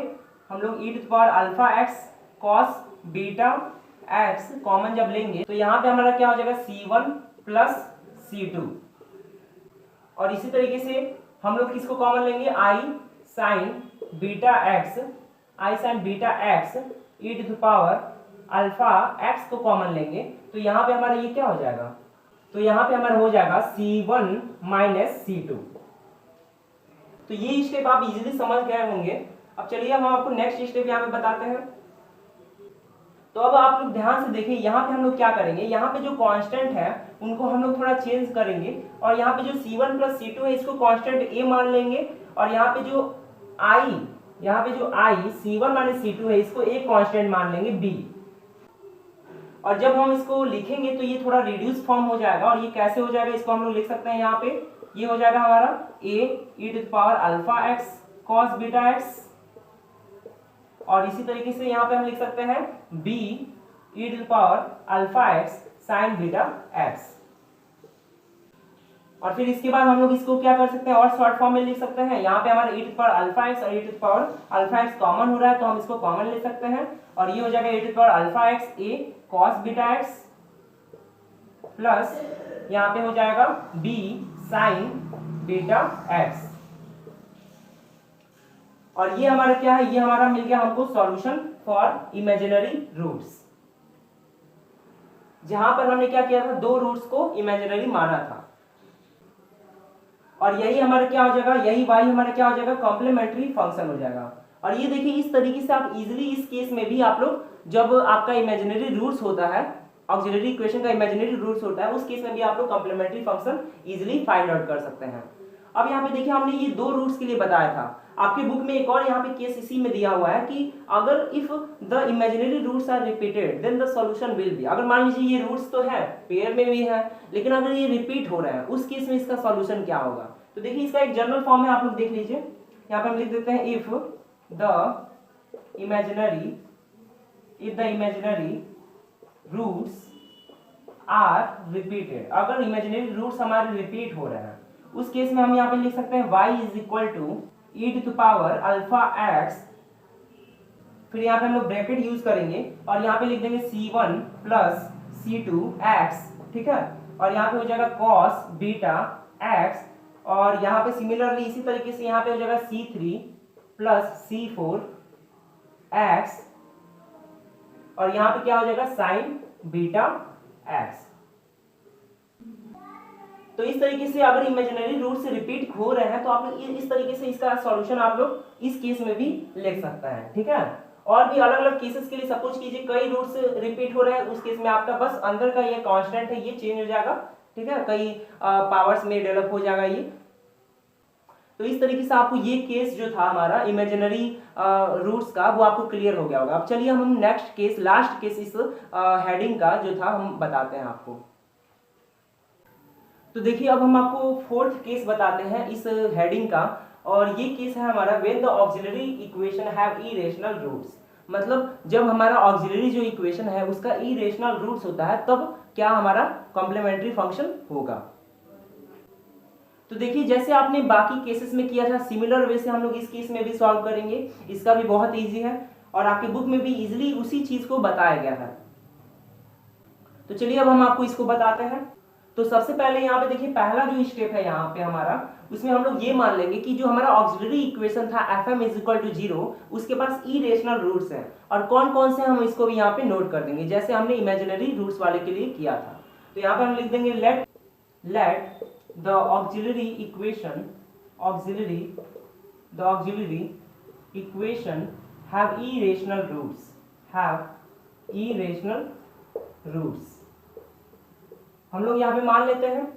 हम लोग e to the power alpha x cos beta x common जब लेंगे, तो यहाँ पे हमारा क्या हो जाएगा c1 प्लस c2, और इसी तरीके से हम लोग किसको कॉमन लेंगे, i sin beta x e to the power alpha x को कॉमन लेंगे। तो यहाँ पे हमारा ये क्या हो जाएगा, तो यहाँ पे हमारा हो जाएगा c1 माइनस c2। तो ये स्टेप आप इजीली समझ गए होंगे। अब चलिए हम आपको नेक्स्ट स्टेप यहाँ पे बताते हैं। तो अब आप लोग ध्यान से देखिए, यहाँ पे हम लोग क्या करेंगे, यहाँ पे जो कांस्टेंट है उनको हम लोग थोड़ा चेंज करेंगे, और यहाँ पे जो c1 प्लस c2 है इसको कांस्टेंट a मान लेंगे, और यहाँ पे जो i c1 माइनस c2 है इसको एक कांस्टेंट मान लेंगे b। और जब हम इसको लिखेंगे तो ये थोड़ा रिड्यूस फॉर्म हो जाएगा, और ये कैसे हो जाएगा इसको हम लोग लिख सकते हैं, यहाँ पे ये हो जाएगा हमारा a e to the power alpha x cos beta x, और इसी तरीके से यहाँ पे हम लिख सकते हैं b e to the power alpha x sin beta x। और फिर इसके बाद हम लोग इसको क्या कर सकते हैं, और शॉर्ट फॉर्म में लिख सकते हैं। यहाँ पे हमारा e to the power alpha x और e to the power alpha x common हो रहा है, तो हम इसको कॉमन ले सकते हैं, और ये हो जाएगा e to the power alpha x a cos beta x plus यहाँ पे हो जाएगा b sin बीटा x। और ये हमारा क्या है, ये हमारा मिल गया हमको सॉल्यूशन फॉर इमेजिनरी रूट्स, जहां पर हमने क्या किया था, दो रूट्स को इमेजिनरी माना था। और यही हमारा क्या हो जाएगा, यही y हमारा क्या हो जाएगा, कॉम्प्लीमेंट्री फंक्शन हो जाएगा। और ये देखिए इस तरीके से आप इजीली इस केस में भी आप लोग, जब आपका इमेजिनरी रूट्स होता है, ऑक्सिलरी इक्वेशन का इमेजिनरी रूट्स होता है, उस केस में भी आप लोग complementary function easily find out कर सकते हैं। अब यहाँ पे देखिए हमने ये दो रूट्स के लिए बताया था, आपके बुक में एक और यहाँ पे केस इसी में दिया हुआ है कि अगर if the imaginary roots are repeated then the solution will be. अगर मान लीजिए ये रूट्स तो है, पेयर में भी है, लेकिन अगर ये रिपीट हो रहा है उस केस में इसका सॉल्यूशन क्या होगा। तो देखिए इसका एक जनरल फॉर्म है, आप लोग देख लीजिए। यहाँ पे हम लिख देते हैं if the imaginary roots are repeated, अगर इमेजिनरी रूट्स हमारे रिपीट हो रहे हैं उस केस में हम यहाँ पे लिख सकते हैं y is equal to e to the power alpha x, फिर यहाँ पे हम लोग ब्रैकेट यूज करेंगे और यहाँ पे लिख देंगे c1 प्लस c2 x, ठीक है। और यहाँ पे हो जाएगा cos बीटा x, और यहाँ पे सिमिलरली इसी तरीके से यहाँ पे हो जाएगा c3 प्लस c4 x, और यहाँ पे क्या हो जाएगा sin बीटा x। तो इस तरीके से अगर इमेजिनरी रूट से रिपीट हो रहे हैं तो आप लोग इस तरीके से इसका सॉल्यूशन आप लोग इस केस में भी लिख सकते हैं, ठीक है। और भी अलग अलग केसेस के लिए सपोज कीजिए कई रूट्स रिपीट हो रहे हैं, उस केस में आपका बस अंदर का ये कांस्टेंट है ये चेंज हो जाएगा, ठीक है, कई पावर्स में डेवलप हो जाएगा ये। तो इस तरीके से आपको ये केस जो था हमारा इमेजिनरी रूट्स का वो आपको क्लियर हो गया होगा। अब चलिए हम नेक्स्ट केस, लास्ट केस इस हेडिंग का जो था हम बताते हैं आपको। तो देखिए अब हम आपको फोर्थ केस बताते हैं इस हेडिंग का, और ये केस है हमारा when the auxiliary equation have irrational roots. मतलब जब हमारा ऑक्सिलरी जो इक्वेशन है उसका इरेशनल रूट्स होता है तब क्या हमारा कॉम्प्लीमेंट्री फंक्शन होगा। तो देखिए जैसे आपने बाकी केसेस में किया था सिमिलर वे से हम लोग इस केस में भी सॉल्व करेंगे। इसका भी बहुत इजी है और आपके बुक में भी इजीली उसी चीज को बताया गया है। तो चलिए अब हम आपको इसको बताते हैं। तो सबसे पहले यहाँ पे देखिए पहला जो स्टेप है यहाँ पे हमारा, उसमें हम लोग ये मान लेंगे कि जो हमारा ऑक्सिलरी इक्वेशन था fm = 0 उसके पास इरेशनल रूट्स हैं, और कौन कौन से हम इसको भी यहाँ पे नोट कर देंगे जैसे हमने इमेजिनरी रूट्स वाले के लिए किया था। तो यहाँ पे हम लिख देंगे late the auxiliary equation have irrational roots हम लोग यहाँ पे मान लेते हैं।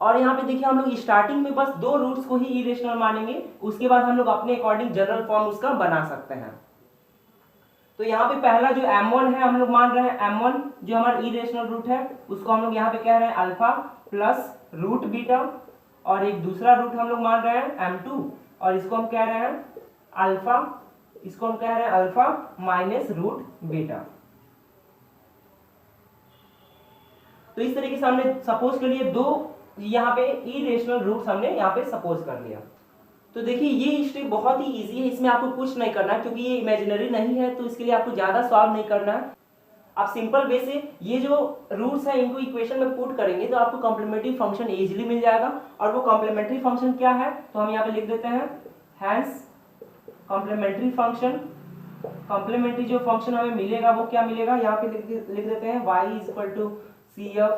और यहाँ पे देखिए हम लोग स्टार्टिंग में बस 2 रूट्स को ही इरेशनल मानेंगे, उसके बाद हम लोग अपने अकॉर्डिंग जनरल फॉर्म उसका बना सकते हैं। तो यहाँ पे पहला जो m1 है हम लोग मान रहे हैं m1 जो हमारा इरेशनल रूट है उसको हम लोग यहाँ पे कह रहे हैं अल्फा प्लस रूट बीटा, और एक दूसरा रूट हम लोग मान रहे हैं m2 और इसको हम कह रहे हैं अल्फा माइनस रूट बीटा। तो इस तरीके से हमने सपोज कर लिए 2 यहाँ पे इरेशनल रूट्स हमने यहाँ पे सपोज कर लिया। तो देखिए ये स्टेप बहुत ही इजी है, इसमें आपको कुछ नहीं करना है क्योंकि ये इमेजिनरी नहीं है, तो इसके लिए आपको ज्यादा सॉल्व नहीं करना है। आप सिंपल वे से ये जो रूट्स है इनको इक्वेशन में पुट करेंगे तो आपको कॉम्प्लीमेंट्री फंक्शन इजीली मिल जाएगा। और वो कॉम्प्लीमेंट्री फंक्शन क्या है तो हम यहाँ पे लिख देते हैं हैंस कॉम्प्लीमेंट्री फंक्शन। कॉम्प्लीमेंट्री जो फंक्शन हमें मिलेगा वो क्या मिलेगा, यहाँ पे लिख देते हैं y = cf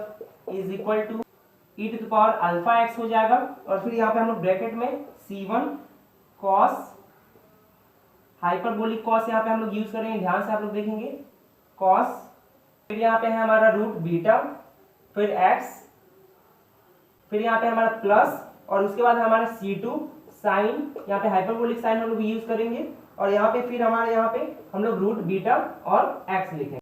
= अल्फा एक्स हो जाएगा, और फिर यहाँ पे हम लोग ब्रैकेट में c1 cos हाइपरबोलिक कॉस यहाँ पे हम लोग यूज करेंगे, ध्यान से आप लोग देखेंगे कॉस, फिर यहाँ पे है हमारा रूट बीटा, फिर एक्स, फिर यहाँ पे हमारा प्लस, और उसके बाद हमारा c2 साइन, यहाँ पे हाइपरबोलिक साइन हम लोग यूज करेंगे, और यहाँ पे फिर हमारे यहाँ पे हम लोग रूट बीटा और एक्स लिखेंगे।